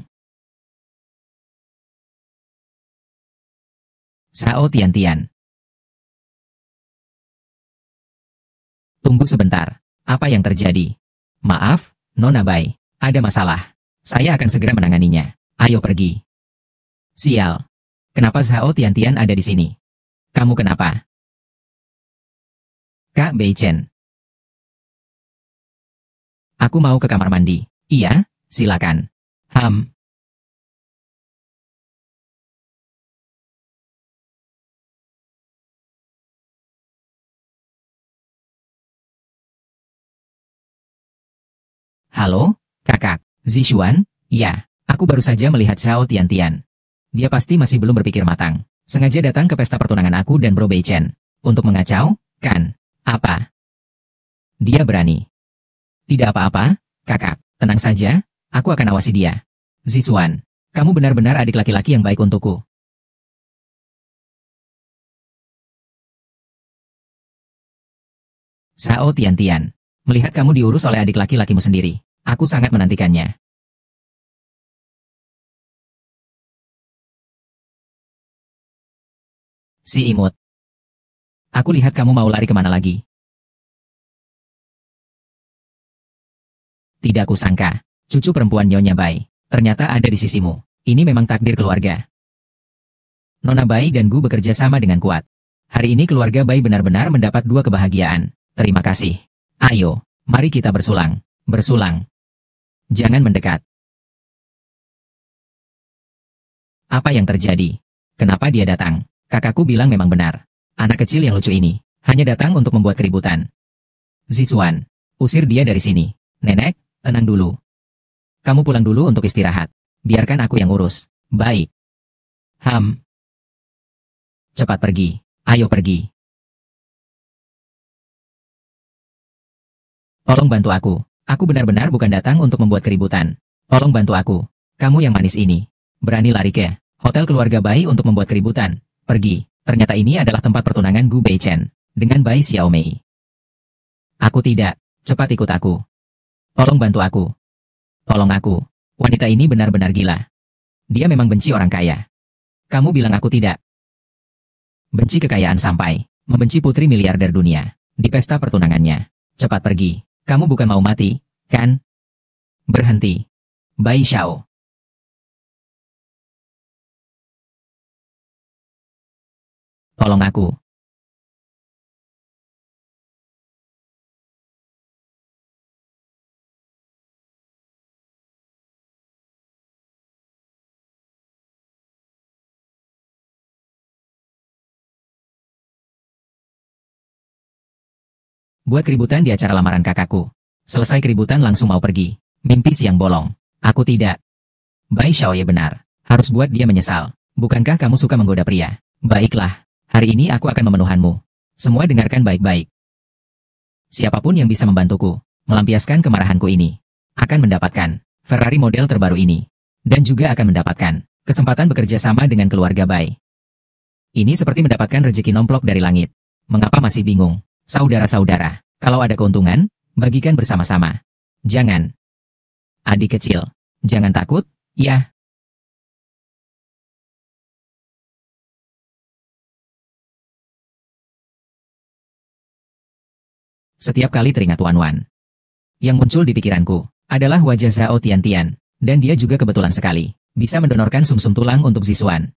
Sao Tian-Tian. Tunggu sebentar. Apa yang terjadi? Maaf, Nona Bai. Ada masalah. Saya akan segera menanganinya. Ayo pergi. Sial. Kenapa Sao Tian-Tian ada di sini? Kamu kenapa? Kak Beichen. Aku mau ke kamar mandi. Iya, silakan. Halo, kakak. Zixuan? Ya, aku baru saja melihat Xiao Tian-Tian. Dia pasti masih belum berpikir matang. Sengaja datang ke pesta pertunangan aku dan Bro Beichen. Untuk mengacau, kan? Apa? Dia berani. Tidak apa-apa, kakak. Tenang saja, aku akan awasi dia. Zixuan, kamu benar-benar adik laki-laki yang baik untukku. Xiao Tian-Tian. Melihat kamu diurus oleh adik laki-lakimu sendiri. Aku sangat menantikannya. Si imut. Aku lihat kamu mau lari kemana lagi. Tidak kusangka. Cucu perempuan Nyonya Bai. Ternyata ada di sisimu. Ini memang takdir keluarga. Nona Bai dan Gu bekerja sama dengan kuat. Hari ini keluarga Bai benar-benar mendapat dua kebahagiaan. Terima kasih. Ayo, mari kita bersulang. Bersulang. Jangan mendekat. Apa yang terjadi? Kenapa dia datang? Kakakku bilang memang benar. Anak kecil yang lucu ini, hanya datang untuk membuat keributan. Zixuan, usir dia dari sini. Nenek, tenang dulu. Kamu pulang dulu untuk istirahat. Biarkan aku yang urus. Baik. Cepat pergi. Ayo pergi. Tolong bantu aku. Aku benar-benar bukan datang untuk membuat keributan. Tolong bantu aku. Kamu yang manis ini. Berani lari ke hotel keluarga Bai untuk membuat keributan. Pergi. Ternyata ini adalah tempat pertunangan Gu Beichen dengan Bai Xiaomei. Aku tidak. Cepat ikut aku. Tolong bantu aku. Tolong aku. Wanita ini benar-benar gila. Dia memang benci orang kaya. Kamu bilang aku tidak. Benci kekayaan sampai membenci putri miliarder dunia di pesta pertunangannya. Cepat pergi. Kamu bukan mau mati, kan? Berhenti. Bai Xiao. Tolong aku. Buat keributan di acara lamaran kakakku. Selesai keributan langsung mau pergi. Mimpi siang bolong. Aku tidak. Bai Xiao ya benar. Harus buat dia menyesal. Bukankah kamu suka menggoda pria? Baiklah. Hari ini aku akan memenuhanmu. Semua dengarkan baik-baik. Siapapun yang bisa membantuku melampiaskan kemarahanku ini akan mendapatkan Ferrari model terbaru ini. Dan juga akan mendapatkan kesempatan bekerja sama dengan keluarga Bai. Ini seperti mendapatkan rezeki nomplok dari langit. Mengapa masih bingung? Saudara-saudara, kalau ada keuntungan, bagikan bersama-sama. Jangan Adik kecil, jangan takut, ya. Setiap kali teringat Wan Wan, yang muncul di pikiranku adalah wajah Zhao Tiantian, dan dia juga kebetulan sekali bisa mendonorkan sumsum tulang untuk Ziswan.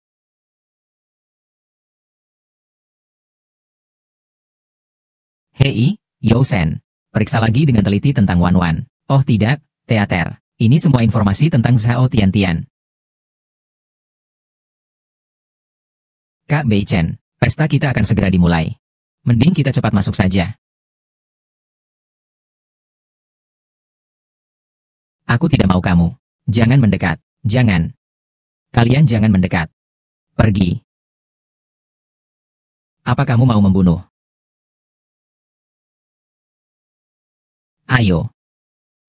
Hei, Yousen, periksa lagi dengan teliti tentang Wan Wan. Oh tidak, teater. Ini semua informasi tentang Zhao Tiantian. Kak Bei Chen, pesta kita akan segera dimulai. Mending kita cepat masuk saja. Aku tidak mau kamu. Jangan mendekat. Jangan. Kalian jangan mendekat. Pergi. Apa kamu mau membunuh? Ayo.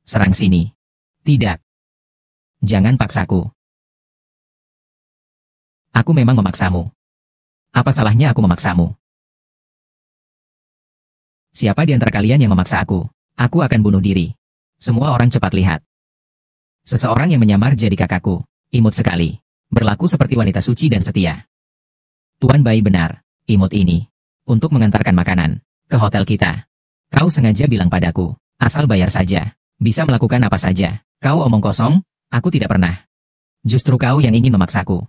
Serang sini. Tidak. Jangan paksaku. Aku memang memaksamu. Apa salahnya aku memaksamu? Siapa di antara kalian yang memaksa aku? Aku akan bunuh diri. Semua orang cepat lihat. Seseorang yang menyamar jadi kakakku. Imut sekali. Berlaku seperti wanita suci dan setia. Tuan Bai benar. Imut ini. Untuk mengantarkan makanan ke hotel kita. Kau sengaja bilang padaku. Asal bayar saja. Bisa melakukan apa saja. Kau omong kosong, aku tidak pernah. Justru kau yang ingin memaksaku.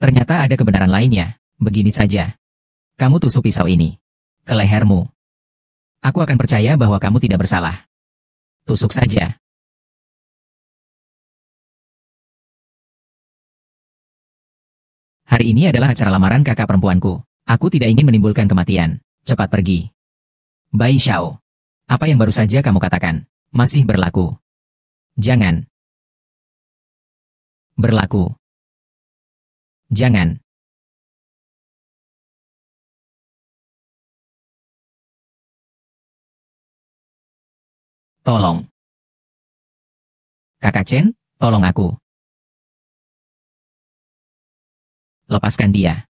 Ternyata ada kebenaran lainnya. Begini saja. Kamu tusuk pisau ini ke lehermu. Aku akan percaya bahwa kamu tidak bersalah. Tusuk saja. Hari ini adalah acara lamaran kakak perempuanku. Aku tidak ingin menimbulkan kematian. Cepat pergi. Bai Xiao. Apa yang baru saja kamu katakan masih berlaku. Jangan. Berlaku. Jangan. Tolong. Kakak Chen, tolong aku. Lepaskan dia.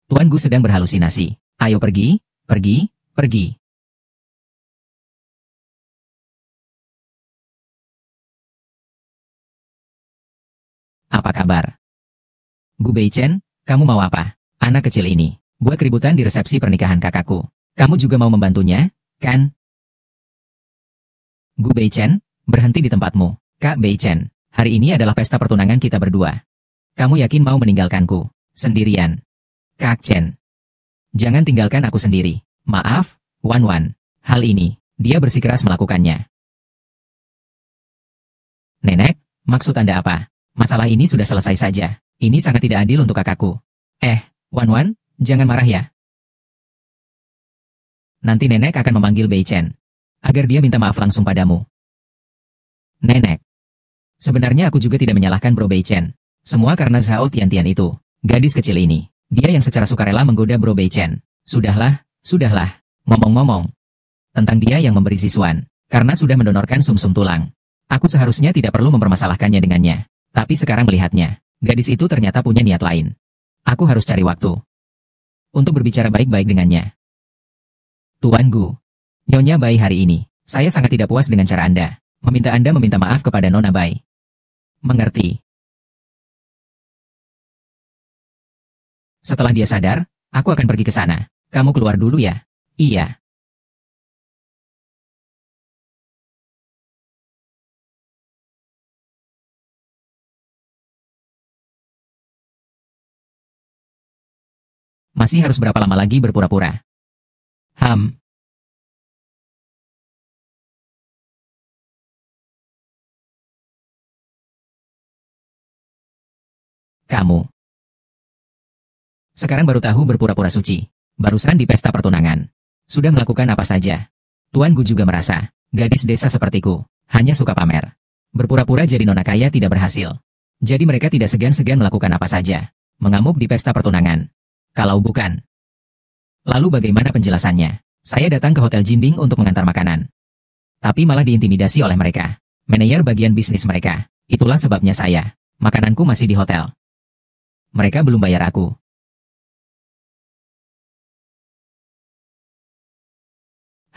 Tuan Gu sedang berhalusinasi. Ayo pergi, pergi, pergi. Apa kabar? Gu Beichen, kamu mau apa? Anak kecil ini, buat keributan di resepsi pernikahan kakakku. Kamu juga mau membantunya, kan? Gu Beichen, berhenti di tempatmu. Kak Beichen, hari ini adalah pesta pertunangan kita berdua. Kamu yakin mau meninggalkanku sendirian? Kak Chen, jangan tinggalkan aku sendiri. Maaf, Wan Wan. Hal ini, dia bersikeras melakukannya. Nenek, maksud Anda apa? Masalah ini sudah selesai saja. Ini sangat tidak adil untuk kakakku. Wan Wan, jangan marah ya. Nanti nenek akan memanggil Bei Chen. Agar dia minta maaf langsung padamu. Nenek. Sebenarnya aku juga tidak menyalahkan Bro Bei Chen. Semua karena Zhao Tiantian itu. Gadis kecil ini. Dia yang secara sukarela menggoda Bro Bei Chen. Sudahlah, sudahlah. Ngomong-ngomong. Tentang dia yang memberi Ziswan. Karena sudah mendonorkan sumsum tulang. Aku seharusnya tidak perlu mempermasalahkannya dengannya. Tapi sekarang melihatnya. Gadis itu ternyata punya niat lain. Aku harus cari waktu. Untuk berbicara baik-baik dengannya. Tuan Gu. Nyonya Bai hari ini. Saya sangat tidak puas dengan cara Anda. Meminta Anda meminta maaf kepada Nona Bai. Mengerti. Setelah dia sadar, aku akan pergi ke sana. Kamu keluar dulu ya? Iya. Masih harus berapa lama lagi berpura-pura? Kamu. Sekarang baru tahu berpura-pura suci. Barusan di pesta pertunangan. Sudah melakukan apa saja. Tuan Gu juga merasa, gadis desa sepertiku, hanya suka pamer. Berpura-pura jadi nona kaya tidak berhasil. Jadi mereka tidak segan-segan melakukan apa saja. Mengamuk di pesta pertunangan. Kalau bukan. Lalu bagaimana penjelasannya? Saya datang ke Hotel Jinding untuk mengantar makanan. Tapi malah diintimidasi oleh mereka. Manajer bagian bisnis mereka. Itulah sebabnya saya. Makananku masih di hotel. Mereka belum bayar aku.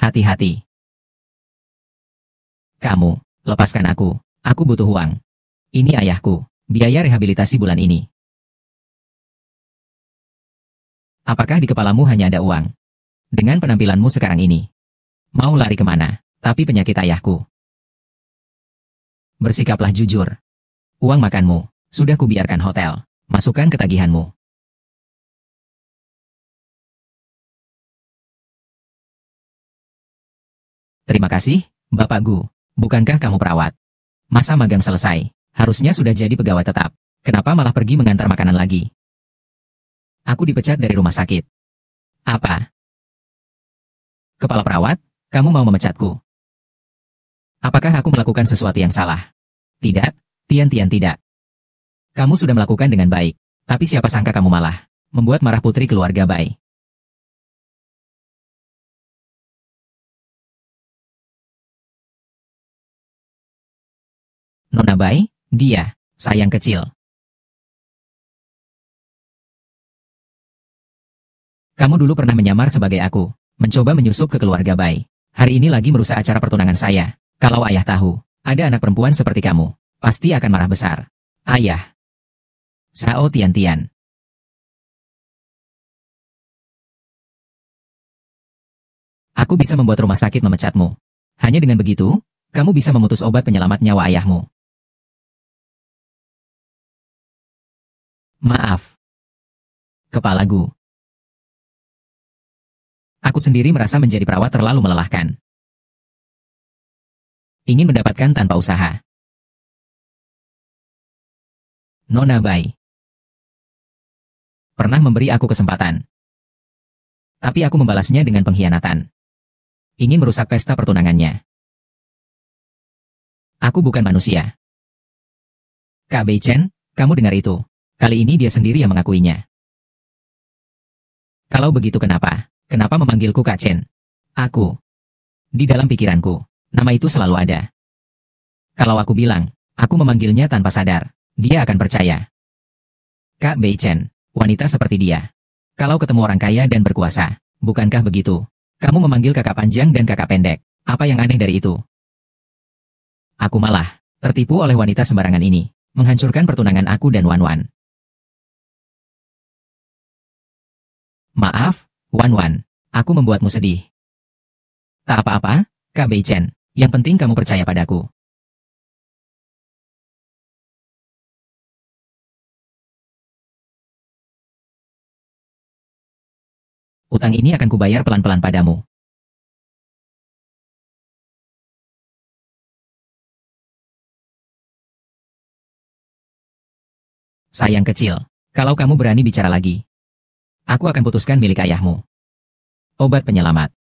Hati-hati. Kamu, lepaskan aku. Aku butuh uang. Ini ayahku. Biaya rehabilitasi bulan ini. Apakah di kepalamu hanya ada uang? Dengan penampilanmu sekarang ini. Mau lari kemana? Tapi penyakit ayahku. Bersikaplah jujur. Uang makanmu, sudah kubiarkan hotel. Masukkan ke tagihanmu. Terima kasih, Bapak Gu. Bukankah kamu perawat? Masa magang selesai, harusnya sudah jadi pegawai tetap. Kenapa malah pergi mengantar makanan lagi? Aku dipecat dari rumah sakit. Apa? Kepala perawat, kamu mau memecatku? Apakah aku melakukan sesuatu yang salah? Tidak, Tian tidak. Kamu sudah melakukan dengan baik, tapi siapa sangka kamu malah membuat marah putri keluarga Bai. Nona Bai, dia, sayang kecil. Kamu dulu pernah menyamar sebagai aku, mencoba menyusup ke keluarga Bai. Hari ini lagi merusak acara pertunangan saya. Kalau ayah tahu, ada anak perempuan seperti kamu, pasti akan marah besar. Ayah. Sao Tian. Aku bisa membuat rumah sakit memecatmu. Hanya dengan begitu, kamu bisa memutus obat penyelamat nyawa ayahmu. Maaf. Kepala Gu. Aku sendiri merasa menjadi perawat terlalu melelahkan. Ingin mendapatkan tanpa usaha. Nona Bai pernah memberi aku kesempatan. Tapi aku membalasnya dengan pengkhianatan. Ingin merusak pesta pertunangannya. Aku bukan manusia. Kak Bei Chen, kamu dengar itu? Kali ini dia sendiri yang mengakuinya. Kalau begitu kenapa? Kenapa memanggilku Kak Chen? Aku. Di dalam pikiranku, nama itu selalu ada. Kalau aku bilang, aku memanggilnya tanpa sadar, dia akan percaya. Kak Bei Chen, wanita seperti dia. Kalau ketemu orang kaya dan berkuasa, bukankah begitu? Kamu memanggil kakak panjang dan kakak pendek. Apa yang aneh dari itu? Aku malah tertipu oleh wanita sembarangan ini, menghancurkan pertunangan aku dan Wan Wan. Maaf, Wan Wan, aku membuatmu sedih. Tak apa-apa, Kak Bei Chen, yang penting kamu percaya padaku. Utang ini akan kubayar pelan-pelan padamu. Sayang kecil, kalau kamu berani bicara lagi, aku akan putuskan milik ayahmu. Obat penyelamat.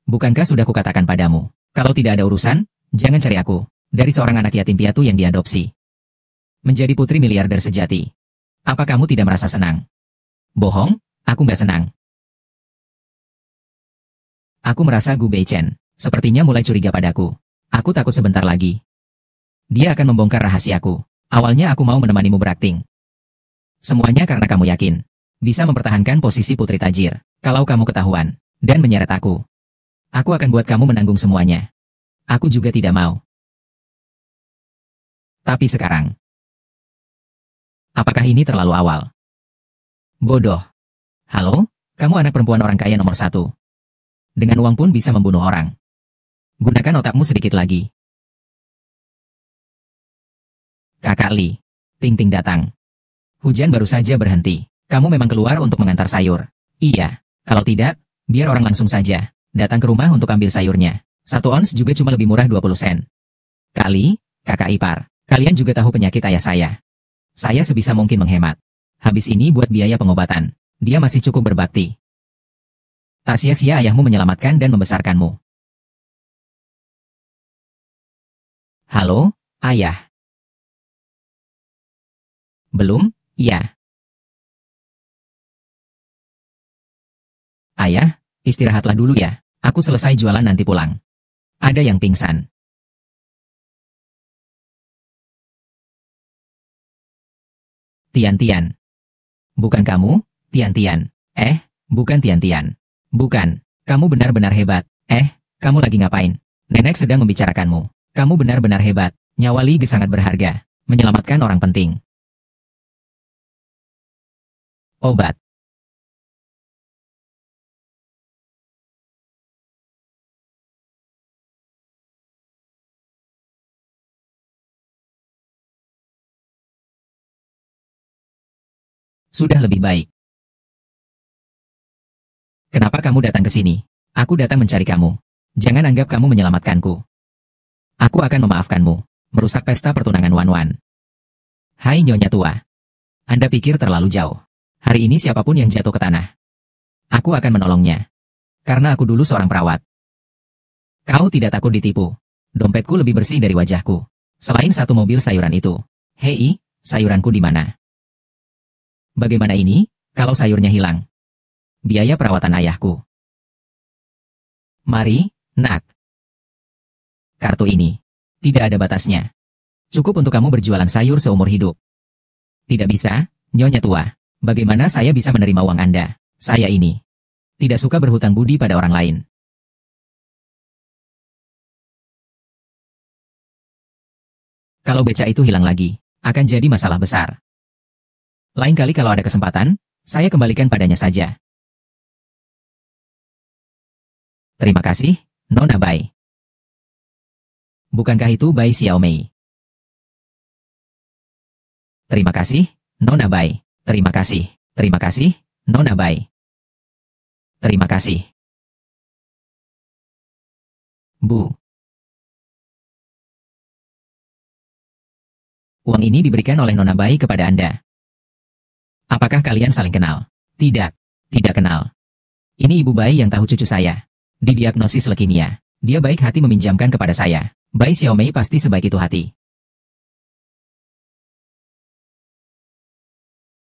Bukankah sudah kukatakan padamu, kalau tidak ada urusan, jangan cari aku, dari seorang anak yatim piatu yang diadopsi. Menjadi putri miliarder sejati. Apa kamu tidak merasa senang? Bohong, aku nggak senang. Aku merasa Gu Bei Chen sepertinya mulai curiga padaku. Aku takut sebentar lagi dia akan membongkar rahasiaku. Awalnya aku mau menemanimu berakting. Semuanya karena kamu yakin bisa mempertahankan posisi putri tajir. Kalau kamu ketahuan dan menyeret aku akan buat kamu menanggung semuanya. Aku juga tidak mau. Tapi sekarang, apakah ini terlalu awal? Bodoh. Halo, kamu anak perempuan orang kaya nomor 1. Dengan uang pun bisa membunuh orang. Gunakan otakmu sedikit lagi. Kakak Li. Ting Ting datang. Hujan baru saja berhenti. Kamu memang keluar untuk mengantar sayur. Iya. Kalau tidak, biar orang langsung saja datang ke rumah untuk ambil sayurnya. 1 ons juga cuma lebih murah 20 sen. Kali, kakak ipar, kalian juga tahu penyakit ayah saya. Saya sebisa mungkin menghemat. Habis ini buat biaya pengobatan. Dia masih cukup berbakti. Tak sia-sia ayahmu menyelamatkan dan membesarkanmu. Halo, ayah. Belum, iya. Ayah, istirahatlah dulu ya. Aku selesai jualan nanti pulang. Ada yang pingsan. Tian-Tian. Bukan kamu, Tian-Tian. Bukan Tian-Tian. Bukan. Kamu benar-benar hebat. Kamu lagi ngapain? Nenek sedang membicarakanmu. Kamu benar-benar hebat. Nyawa Li Ge sangat berharga. Menyelamatkan orang penting. Obat. Sudah lebih baik. Kenapa kamu datang ke sini? Aku datang mencari kamu. Jangan anggap kamu menyelamatkanku. Aku akan memaafkanmu. Merusak pesta pertunangan Wan-Wan. Hai Nyonya tua. Anda pikir terlalu jauh. Hari ini siapapun yang jatuh ke tanah, aku akan menolongnya. Karena aku dulu seorang perawat. Kau tidak takut ditipu. Dompetku lebih bersih dari wajahku. Selain satu mobil sayuran itu. Hei, sayuranku di mana? Bagaimana ini, kalau sayurnya hilang? Biaya perawatan ayahku. Mari, nak. Kartu ini. Tidak ada batasnya. Cukup untuk kamu berjualan sayur seumur hidup. Tidak bisa, Nyonya tua. Bagaimana saya bisa menerima uang Anda? Saya ini tidak suka berhutang budi pada orang lain. Kalau beca itu hilang lagi, akan jadi masalah besar. Lain kali kalau ada kesempatan, saya kembalikan padanya saja. Terima kasih, Nona Bai. Bukankah itu Bai Xiaomei? Terima kasih, Nona Bai. Terima kasih. Terima kasih, Nona Bai. Terima kasih. Bu. Uang ini diberikan oleh Nona Bai kepada Anda. Apakah kalian saling kenal? Tidak. Tidak kenal. Ini Ibu Bai yang tahu cucu saya. Didiagnosis leukemia. Dia baik hati meminjamkan kepada saya. Bai Xiaomei pasti sebaik itu hati.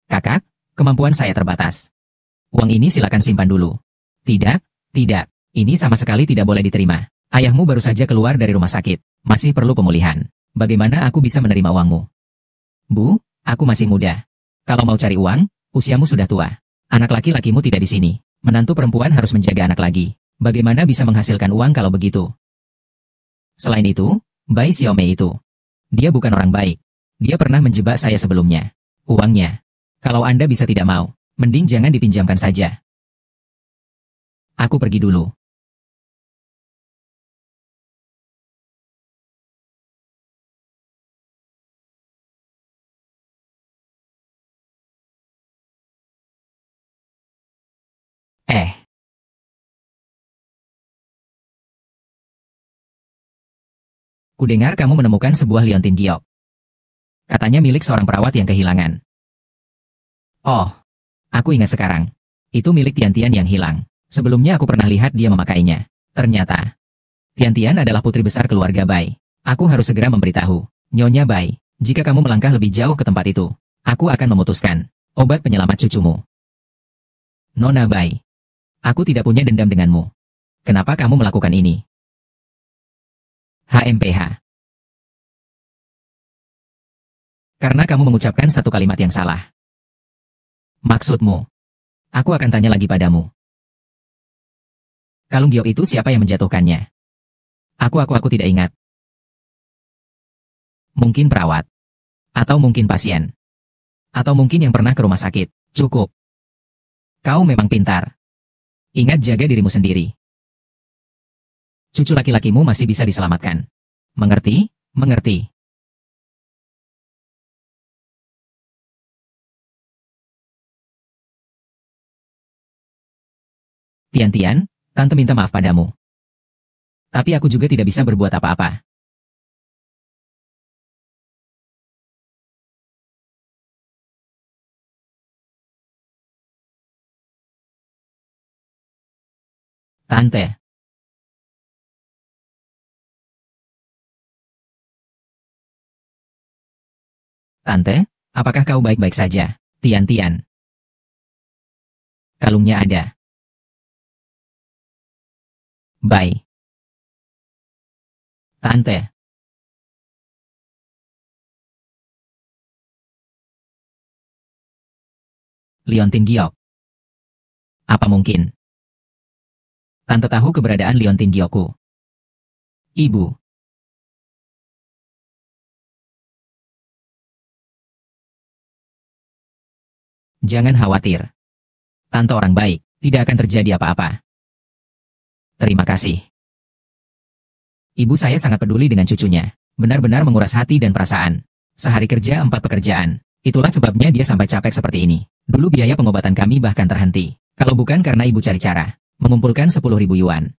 Kakak, kemampuan saya terbatas. Uang ini silakan simpan dulu. Tidak, tidak. Ini sama sekali tidak boleh diterima. Ayahmu baru saja keluar dari rumah sakit. Masih perlu pemulihan. Bagaimana aku bisa menerima uangmu? Bu, aku masih muda. Kalau mau cari uang, usiamu sudah tua. Anak laki-lakimu tidak di sini. Menantu perempuan harus menjaga anak lagi. Bagaimana bisa menghasilkan uang kalau begitu? Selain itu, Bai Xiaomei itu. Dia bukan orang baik. Dia pernah menjebak saya sebelumnya. Uangnya. Kalau Anda bisa tidak mau, mending jangan dipinjamkan saja. Aku pergi dulu. Kudengar kamu menemukan sebuah liontin giok. Katanya milik seorang perawat yang kehilangan. Oh, aku ingat sekarang. Itu milik Tian-Tian yang hilang. Sebelumnya aku pernah lihat dia memakainya. Ternyata, Tian-Tian adalah putri besar keluarga Bai. Aku harus segera memberitahu. Nyonya Bai, jika kamu melangkah lebih jauh ke tempat itu, aku akan memutuskan obat penyelamat cucumu. Nona Bai, aku tidak punya dendam denganmu. Kenapa kamu melakukan ini? HMPH. Karena kamu mengucapkan satu kalimat yang salah. Maksudmu? Aku akan tanya lagi padamu. Kalung giok itu siapa yang menjatuhkannya? Aku tidak ingat. Mungkin perawat. Atau mungkin pasien. Atau mungkin yang pernah ke rumah sakit. Cukup. Kau memang pintar. Ingat jaga dirimu sendiri. Cucu laki-lakimu masih bisa diselamatkan. Mengerti? Mengerti. Tian-Tian, Tante minta maaf padamu. Tapi aku juga tidak bisa berbuat apa-apa. Tante. Tante, apakah kau baik-baik saja? Tian-Tian. Kalungnya ada. Bai. Tante. Liontin Giok. Apa mungkin? Tante tahu keberadaan Liontin Giokku. Ibu. Jangan khawatir. Tante orang baik, tidak akan terjadi apa-apa. Terima kasih. Ibu saya sangat peduli dengan cucunya. Benar-benar menguras hati dan perasaan. Sehari kerja 4 pekerjaan. Itulah sebabnya dia sampai capek seperti ini. Dulu biaya pengobatan kami bahkan terhenti. Kalau bukan karena ibu cari cara mengumpulkan 10.000 yuan.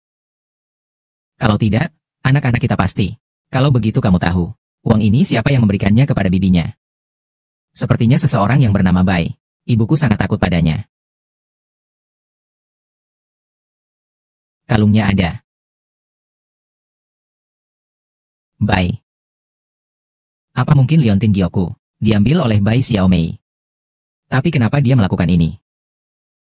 Kalau tidak, anak-anak kita pasti. Kalau begitu kamu tahu, uang ini siapa yang memberikannya kepada bibinya? Sepertinya seseorang yang bernama Bai. Ibuku sangat takut padanya. Kalungnya ada. Bai. Apa mungkin Liontin Giokku diambil oleh Bai Xiaomei? Tapi kenapa dia melakukan ini?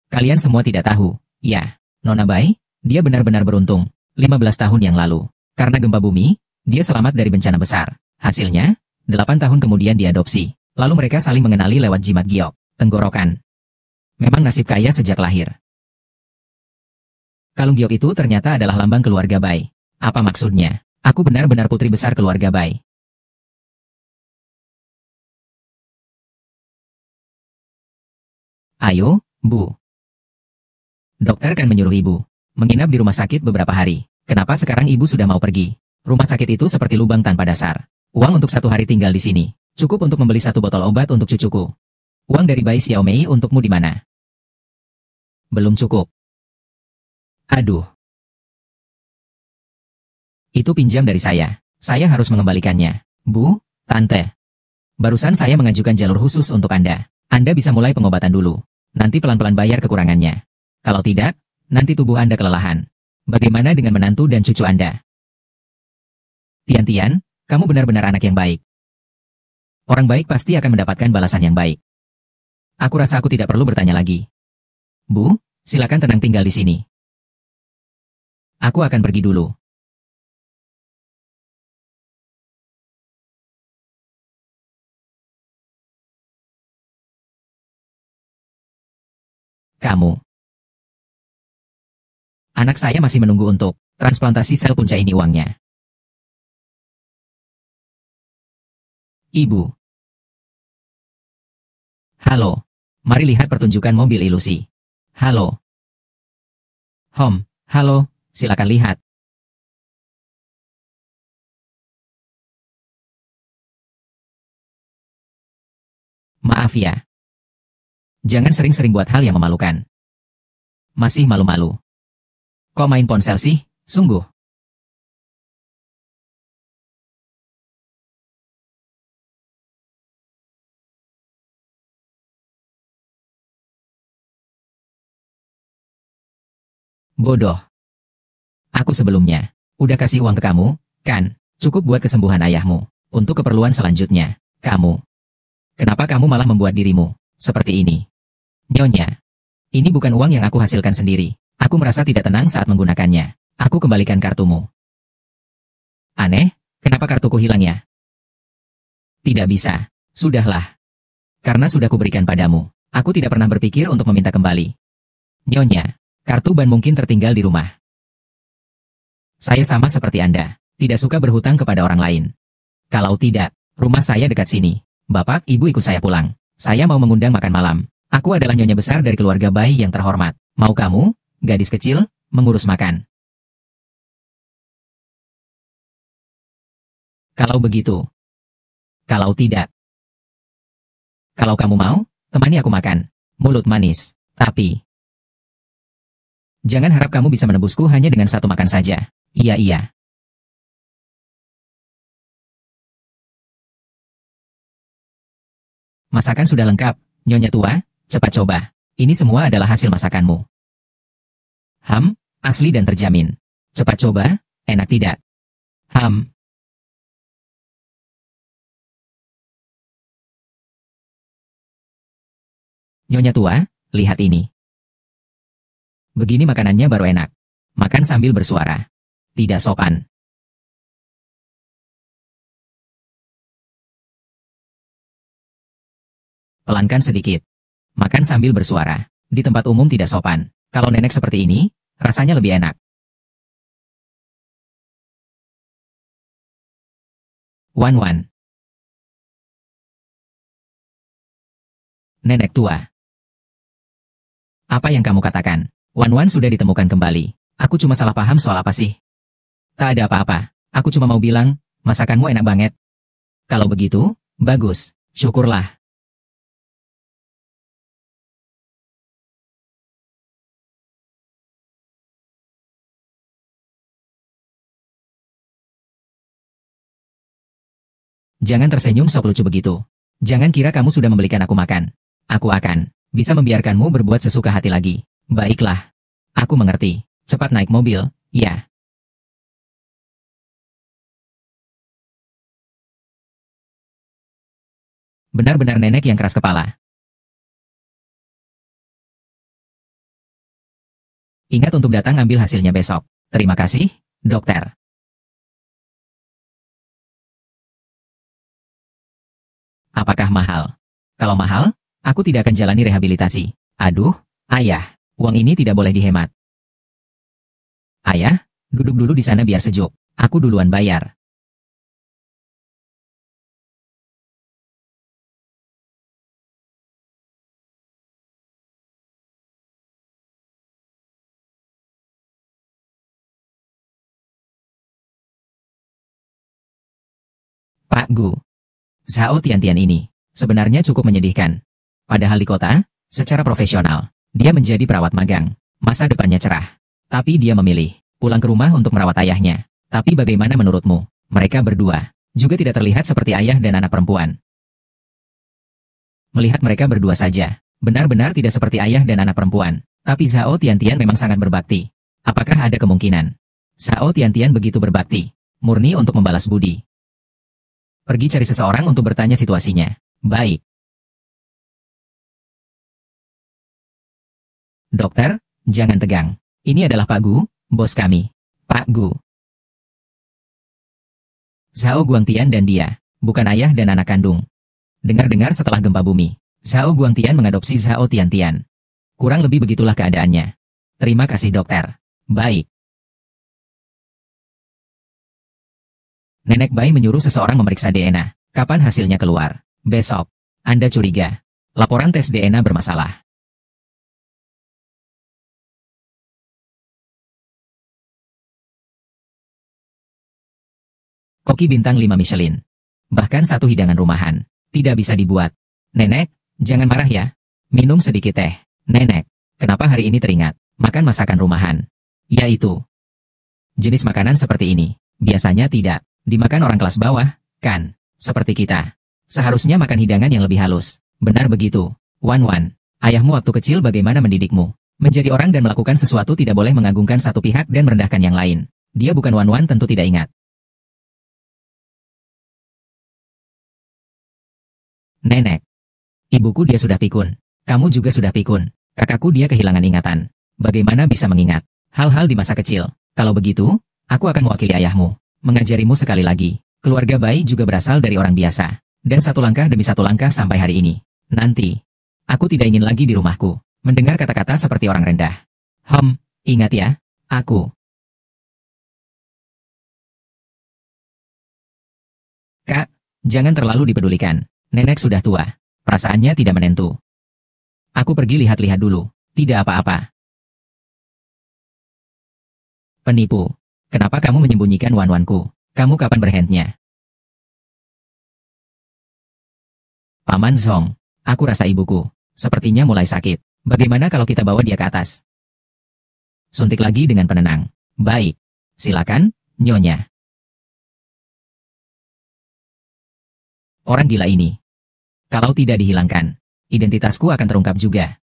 Kalian semua tidak tahu. Ya, Nona Bai, dia benar-benar beruntung. 15 tahun yang lalu, karena gempa bumi, dia selamat dari bencana besar. Hasilnya, 8 tahun kemudian diadopsi. Lalu mereka saling mengenali lewat jimat giok, tenggorokan. Memang nasib kaya sejak lahir. Kalung giok itu ternyata adalah lambang keluarga Bai. Apa maksudnya? Aku benar-benar putri besar keluarga Bai. Ayo, Bu. Dokter kan menyuruh ibu menginap di rumah sakit beberapa hari. Kenapa sekarang ibu sudah mau pergi? Rumah sakit itu seperti lubang tanpa dasar. Uang untuk 1 hari tinggal di sini. Cukup untuk membeli 1 botol obat untuk cucuku. Uang dari Bai Xiaomei untukmu di mana? Belum cukup. Aduh. Itu pinjam dari saya. Saya harus mengembalikannya. Bu, Tante. Barusan saya mengajukan jalur khusus untuk Anda. Anda bisa mulai pengobatan dulu. Nanti pelan-pelan bayar kekurangannya. Kalau tidak, nanti tubuh Anda kelelahan. Bagaimana dengan menantu dan cucu Anda? Tian-Tian, kamu benar-benar anak yang baik. Orang baik pasti akan mendapatkan balasan yang baik. Aku rasa aku tidak perlu bertanya lagi. Bu, silakan tenang tinggal di sini. Aku akan pergi dulu. Kamu. Anak saya masih menunggu untuk transplantasi sel punca ini uangnya. Ibu. Halo. Mari lihat pertunjukan mobil ilusi. Halo. Halo, silakan lihat. Maaf ya. Jangan sering-sering buat hal yang memalukan. Masih malu-malu. Kok main ponsel sih? Sungguh. Bodoh. Aku sebelumnya udah kasih uang ke kamu, kan? Cukup buat kesembuhan ayahmu. Untuk keperluan selanjutnya, kamu. Kenapa kamu malah membuat dirimu seperti ini? Nyonya, ini bukan uang yang aku hasilkan sendiri. Aku merasa tidak tenang saat menggunakannya. Aku kembalikan kartumu. Aneh, kenapa kartuku hilang ya? Tidak bisa. Sudahlah. Karena sudah kuberikan padamu. Aku tidak pernah berpikir untuk meminta kembali. Nyonya, kartu ban mungkin tertinggal di rumah. Saya sama seperti Anda, tidak suka berhutang kepada orang lain. Kalau tidak, rumah saya dekat sini. Bapak, Ibu ikut saya pulang. Saya mau mengundang makan malam. Aku adalah nyonya besar dari keluarga Bai yang terhormat. Mau kamu, gadis kecil, mengurus makan? Kalau begitu. Kalau tidak. Kalau kamu mau, temani aku makan. Mulut manis. Tapi jangan harap kamu bisa menebusku hanya dengan 1 makan saja. Iya. Masakan sudah lengkap, Nyonya tua, cepat coba. Ini semua adalah hasil masakanmu. Asli dan terjamin. Cepat coba, enak tidak? Nyonya tua, lihat ini. Begini makanannya baru enak. Makan sambil bersuara. Tidak sopan. Pelankan sedikit. Makan sambil bersuara. Di tempat umum tidak sopan. Kalau nenek seperti ini, rasanya lebih enak. Wan. Nenek tua. Apa yang kamu katakan? Wan sudah ditemukan kembali. Aku cuma salah paham soal apa sih? Tak ada apa-apa. Aku cuma mau bilang, masakanmu enak banget. Kalau begitu, bagus. Syukurlah. Jangan tersenyum sok lucu begitu. Jangan kira kamu sudah membelikan aku makan. Aku akan bisa membiarkanmu berbuat sesuka hati lagi. Baiklah. Aku mengerti. Cepat naik mobil, ya. Benar-benar nenek yang keras kepala. Ingat untuk datang ambil hasilnya besok. Terima kasih, dokter. Apakah mahal? Kalau mahal, aku tidak akan jalani rehabilitasi. Aduh, ayah, uang ini tidak boleh dihemat. Ayah, duduk dulu di sana biar sejuk. Aku duluan bayar. Pak Gu. Zhao Tiantian ini sebenarnya cukup menyedihkan. Padahal di kota, secara profesional, dia menjadi perawat magang. Masa depannya cerah. Tapi dia memilih pulang ke rumah untuk merawat ayahnya. Tapi bagaimana menurutmu? Mereka berdua juga tidak terlihat seperti ayah dan anak perempuan. Melihat mereka berdua saja, benar-benar tidak seperti ayah dan anak perempuan. Tapi Zhao Tiantian memang sangat berbakti. Apakah ada kemungkinan Zhao Tiantian begitu berbakti, murni untuk membalas budi? Pergi cari seseorang untuk bertanya situasinya. Baik. Dokter, jangan tegang. Ini adalah Pak Gu, bos kami. Pak Gu. Zhao Guangtian dan dia, bukan ayah dan anak kandung. Dengar-dengar setelah gempa bumi, Zhao Guangtian mengadopsi Zhao Tiantian. Kurang lebih begitulah keadaannya. Terima kasih dokter. Baik. Nenek Bai menyuruh seseorang memeriksa DNA. Kapan hasilnya keluar? Besok. Anda curiga. Laporan tes DNA bermasalah. Koki bintang 5 Michelin. Bahkan satu hidangan rumahan. Tidak bisa dibuat. Nenek, jangan marah ya. Minum sedikit teh. Nenek, kenapa hari ini teringat makan masakan rumahan? Yaitu jenis makanan seperti ini. Biasanya tidak dimakan orang kelas bawah, kan? Seperti kita. Seharusnya makan hidangan yang lebih halus. Benar begitu. Wan. Ayahmu waktu kecil bagaimana mendidikmu? Menjadi orang dan melakukan sesuatu tidak boleh mengagungkan satu pihak dan merendahkan yang lain. Dia bukan Wan tentu tidak ingat. Nenek. Ibuku dia sudah pikun. Kamu juga sudah pikun. Kakakku dia kehilangan ingatan. Bagaimana bisa mengingat hal-hal di masa kecil? Kalau begitu, aku akan mewakili ayahmu. Mengajarimu sekali lagi. Keluarga Bai juga berasal dari orang biasa. Dan satu langkah demi satu langkah sampai hari ini. Nanti, aku tidak ingin lagi di rumahku mendengar kata-kata seperti orang rendah. Ingat ya, aku. Kak, jangan terlalu dipedulikan. Nenek sudah tua. Perasaannya tidak menentu. Aku pergi lihat-lihat dulu. Tidak apa-apa. Penipu. Kenapa kamu menyembunyikan Wanku? Kamu kapan berhentinya? Paman Zhong, aku rasa ibuku sepertinya mulai sakit. Bagaimana kalau kita bawa dia ke atas? Suntik lagi dengan penenang. Baik. Silakan, Nyonya. Orang gila ini. Kalau tidak dihilangkan, identitasku akan terungkap juga.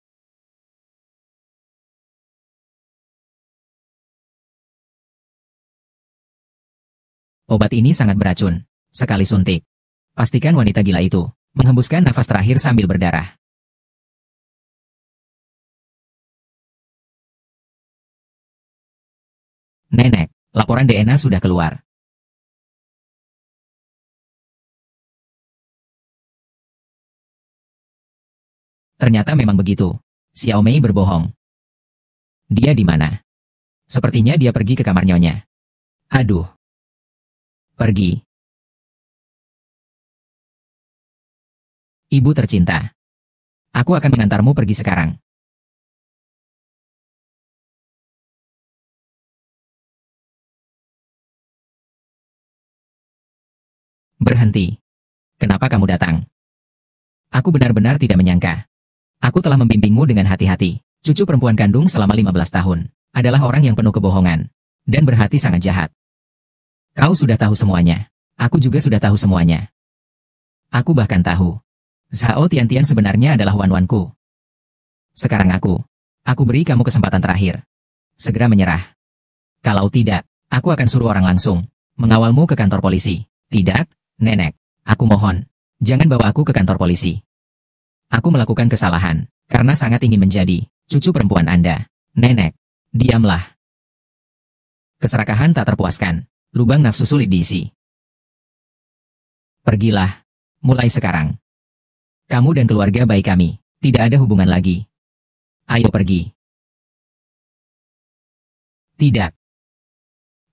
Obat ini sangat beracun. Sekali suntik. Pastikan wanita gila itu menghembuskan nafas terakhir sambil berdarah. Nenek, laporan DNA sudah keluar. Ternyata memang begitu. Xiao Mei berbohong. Dia di mana? Sepertinya dia pergi ke kamar nyonya. Aduh. Pergi. Ibu tercinta. Aku akan mengantarmu pergi sekarang. Berhenti. Kenapa kamu datang? Aku benar-benar tidak menyangka. Aku telah membimbingmu dengan hati-hati. Cucu perempuan kandung selama 15 tahun. Adalah orang yang penuh kebohongan. Dan berhati sangat jahat. Kau sudah tahu semuanya. Aku juga sudah tahu semuanya. Aku bahkan tahu. Zhao Tiantian sebenarnya adalah Wan-Wanku. Sekarang aku beri kamu kesempatan terakhir. Segera menyerah. Kalau tidak, aku akan suruh orang langsung mengawalmu ke kantor polisi. Tidak, Nenek. Aku mohon, jangan bawa aku ke kantor polisi. Aku melakukan kesalahan, karena sangat ingin menjadi cucu perempuan Anda. Nenek, diamlah. Keserakahan tak terpuaskan, lubang nafsu sulit diisi. Pergilah, mulai sekarang. Kamu dan keluarga baik kami, tidak ada hubungan lagi. Ayo pergi. Tidak.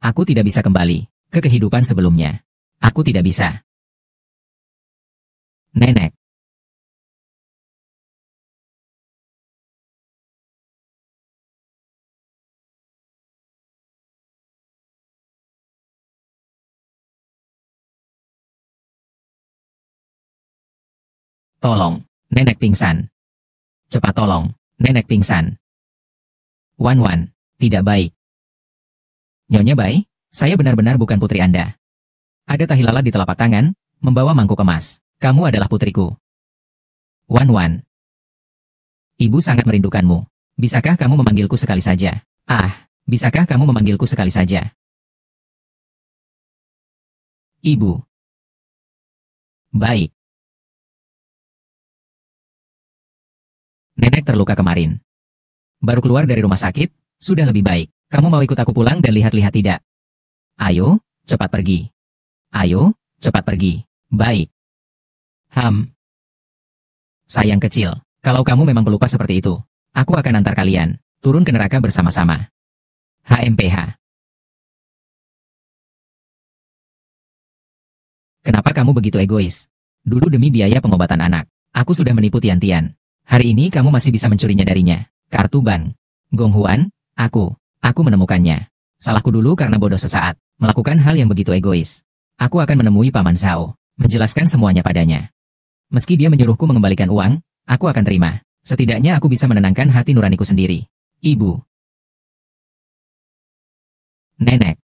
Aku tidak bisa kembali ke kehidupan sebelumnya. Aku tidak bisa. Nenek. Tolong, Nenek pingsan. Cepat tolong, Nenek pingsan. Wan-Wan, tidak baik. Nyonya Bai, saya benar-benar bukan putri Anda. Ada tahi lalat di telapak tangan, membawa mangkuk emas. Kamu adalah putriku. Wan-Wan. Ibu sangat merindukanmu. Bisakah kamu memanggilku sekali saja? Bisakah kamu memanggilku sekali saja? Ibu. Baik. Nenek terluka kemarin. Baru keluar dari rumah sakit, sudah lebih baik. Kamu mau ikut aku pulang dan lihat-lihat tidak? Ayo, cepat pergi. Ayo, cepat pergi. Baik. Sayang kecil, kalau kamu memang pelupa seperti itu, aku akan antar kalian turun ke neraka bersama-sama. HMPH. Kenapa kamu begitu egois? Dulu demi biaya pengobatan anak, aku sudah menipu Tian-Tian. Hari ini kamu masih bisa mencurinya darinya. Kartu bank. Gong Huan, aku menemukannya. Salahku dulu karena bodoh sesaat, melakukan hal yang begitu egois. Aku akan menemui Paman Zhao, menjelaskan semuanya padanya. Meski dia menyuruhku mengembalikan uang, aku akan terima. Setidaknya aku bisa menenangkan hati nuraniku sendiri. Ibu. Nenek.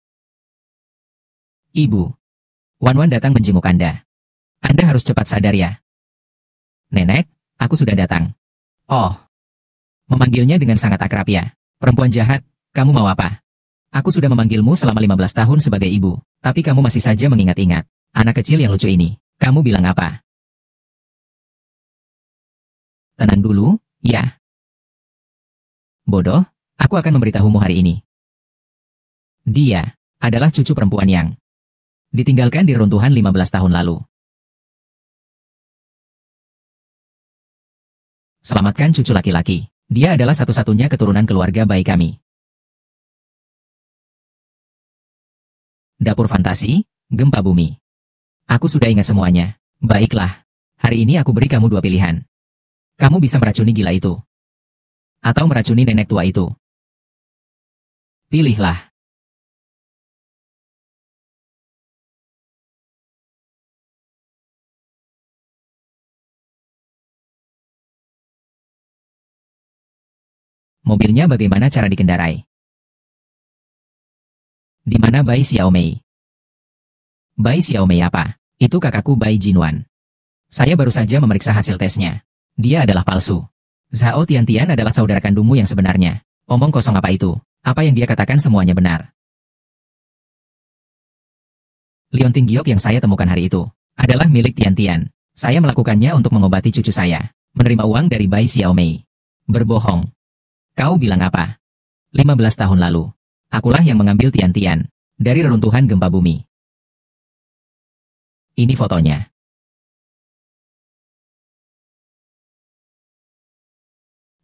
Ibu. Wan-Wan datang menjenguk Anda. Anda harus cepat sadar ya. Nenek, aku sudah datang. Oh. Memanggilnya dengan sangat akrab ya. Perempuan jahat, kamu mau apa? Aku sudah memanggilmu selama 15 tahun sebagai ibu, tapi kamu masih saja mengingat-ingat. Anak kecil yang lucu ini, kamu bilang apa? Tenang dulu, ya. Bodoh, aku akan memberitahumu hari ini. Dia adalah cucu perempuan yang ditinggalkan di reruntuhan 15 tahun lalu. Selamatkan cucu laki-laki. Dia adalah satu-satunya keturunan keluarga baik kami. Dapur fantasi, gempa bumi. Aku sudah ingat semuanya. Baiklah. Hari ini aku beri kamu dua pilihan. Kamu bisa meracuni gila itu. Atau meracuni nenek tua itu. Pilihlah. Mobilnya bagaimana cara dikendarai? Di mana Bai Xiaomei? Bai Xiaomei apa? Itu kakakku Bai Jinwan. Saya baru saja memeriksa hasil tesnya. Dia adalah palsu. Zhao Tiantian adalah saudara kandungmu yang sebenarnya. Omong kosong apa itu? Apa yang dia katakan semuanya benar. Liontin Giok yang saya temukan hari itu adalah milik Tiantian. Saya melakukannya untuk mengobati cucu saya. Menerima uang dari Bai Xiaomei. Berbohong. Kau bilang apa? 15 tahun lalu. Akulah yang mengambil Tiantian dari reruntuhan gempa bumi. Ini fotonya.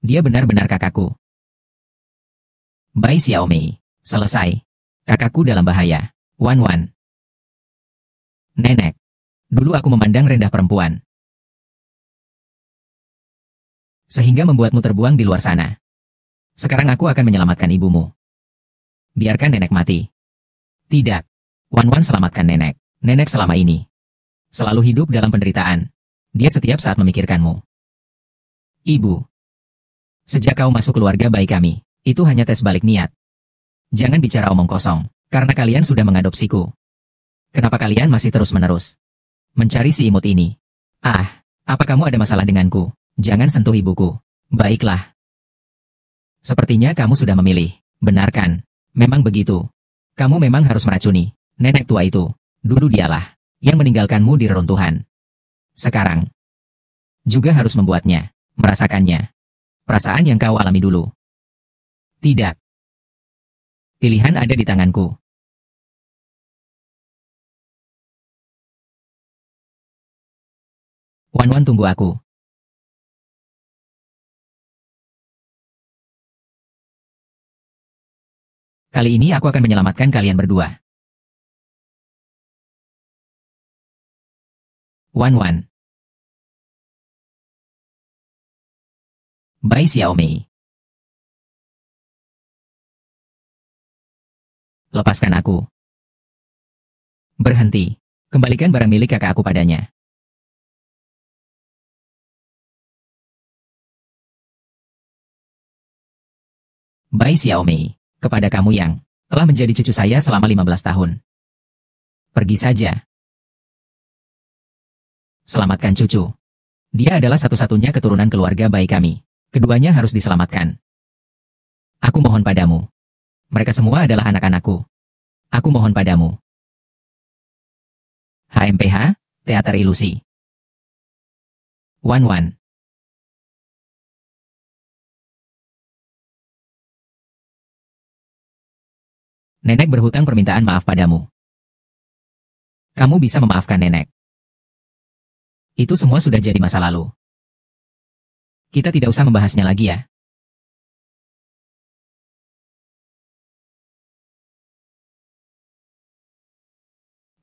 Dia benar-benar kakakku. Bai Xiaomei. Selesai. Kakakku dalam bahaya. Wan Wan. Nenek. Dulu aku memandang rendah perempuan. Sehingga membuatmu terbuang di luar sana. Sekarang aku akan menyelamatkan ibumu. Biarkan nenek mati. Tidak. Wan Wan selamatkan nenek. Nenek selama ini selalu hidup dalam penderitaan. Dia setiap saat memikirkanmu. Ibu. Sejak kau masuk keluarga baik kami, itu hanya tes balik niat. Jangan bicara omong kosong, karena kalian sudah mengadopsiku. Kenapa kalian masih terus-menerus mencari si imut ini? Ah, apa kamu ada masalah denganku? Jangan sentuh ibuku. Baiklah. Sepertinya kamu sudah memilih. Benar kan? Memang begitu. Kamu memang harus meracuni nenek tua itu. Dulu dialah yang meninggalkanmu di reruntuhan. Sekarang juga harus membuatnya merasakannya. Perasaan yang kau alami dulu. Tidak. Pilihan ada di tanganku. Wan Wan, tunggu aku. Kali ini aku akan menyelamatkan kalian berdua. Wan Wan. Bai Xiaomei. Lepaskan aku. Berhenti. Kembalikan barang milik kakak aku padanya. Bai Xiaomei, kepada kamu yang telah menjadi cucu saya selama 15 tahun. Pergi saja. Selamatkan cucu. Dia adalah satu-satunya keturunan keluarga baik kami. Keduanya harus diselamatkan. Aku mohon padamu. Mereka semua adalah anak-anakku. Aku mohon padamu. HMPH, Teater Ilusi. Wan Wan. Nenek berhutang permintaan maaf padamu. Kamu bisa memaafkan nenek. Itu semua sudah jadi masa lalu. Kita tidak usah membahasnya lagi ya.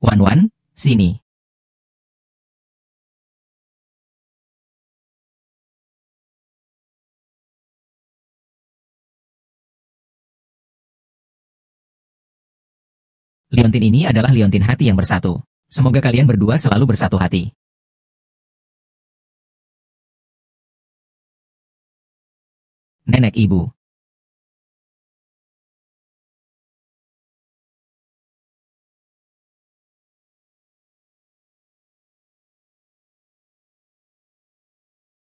Wan Wan, sini. Liontin ini adalah liontin hati yang bersatu. Semoga kalian berdua selalu bersatu hati. Nenek ibu.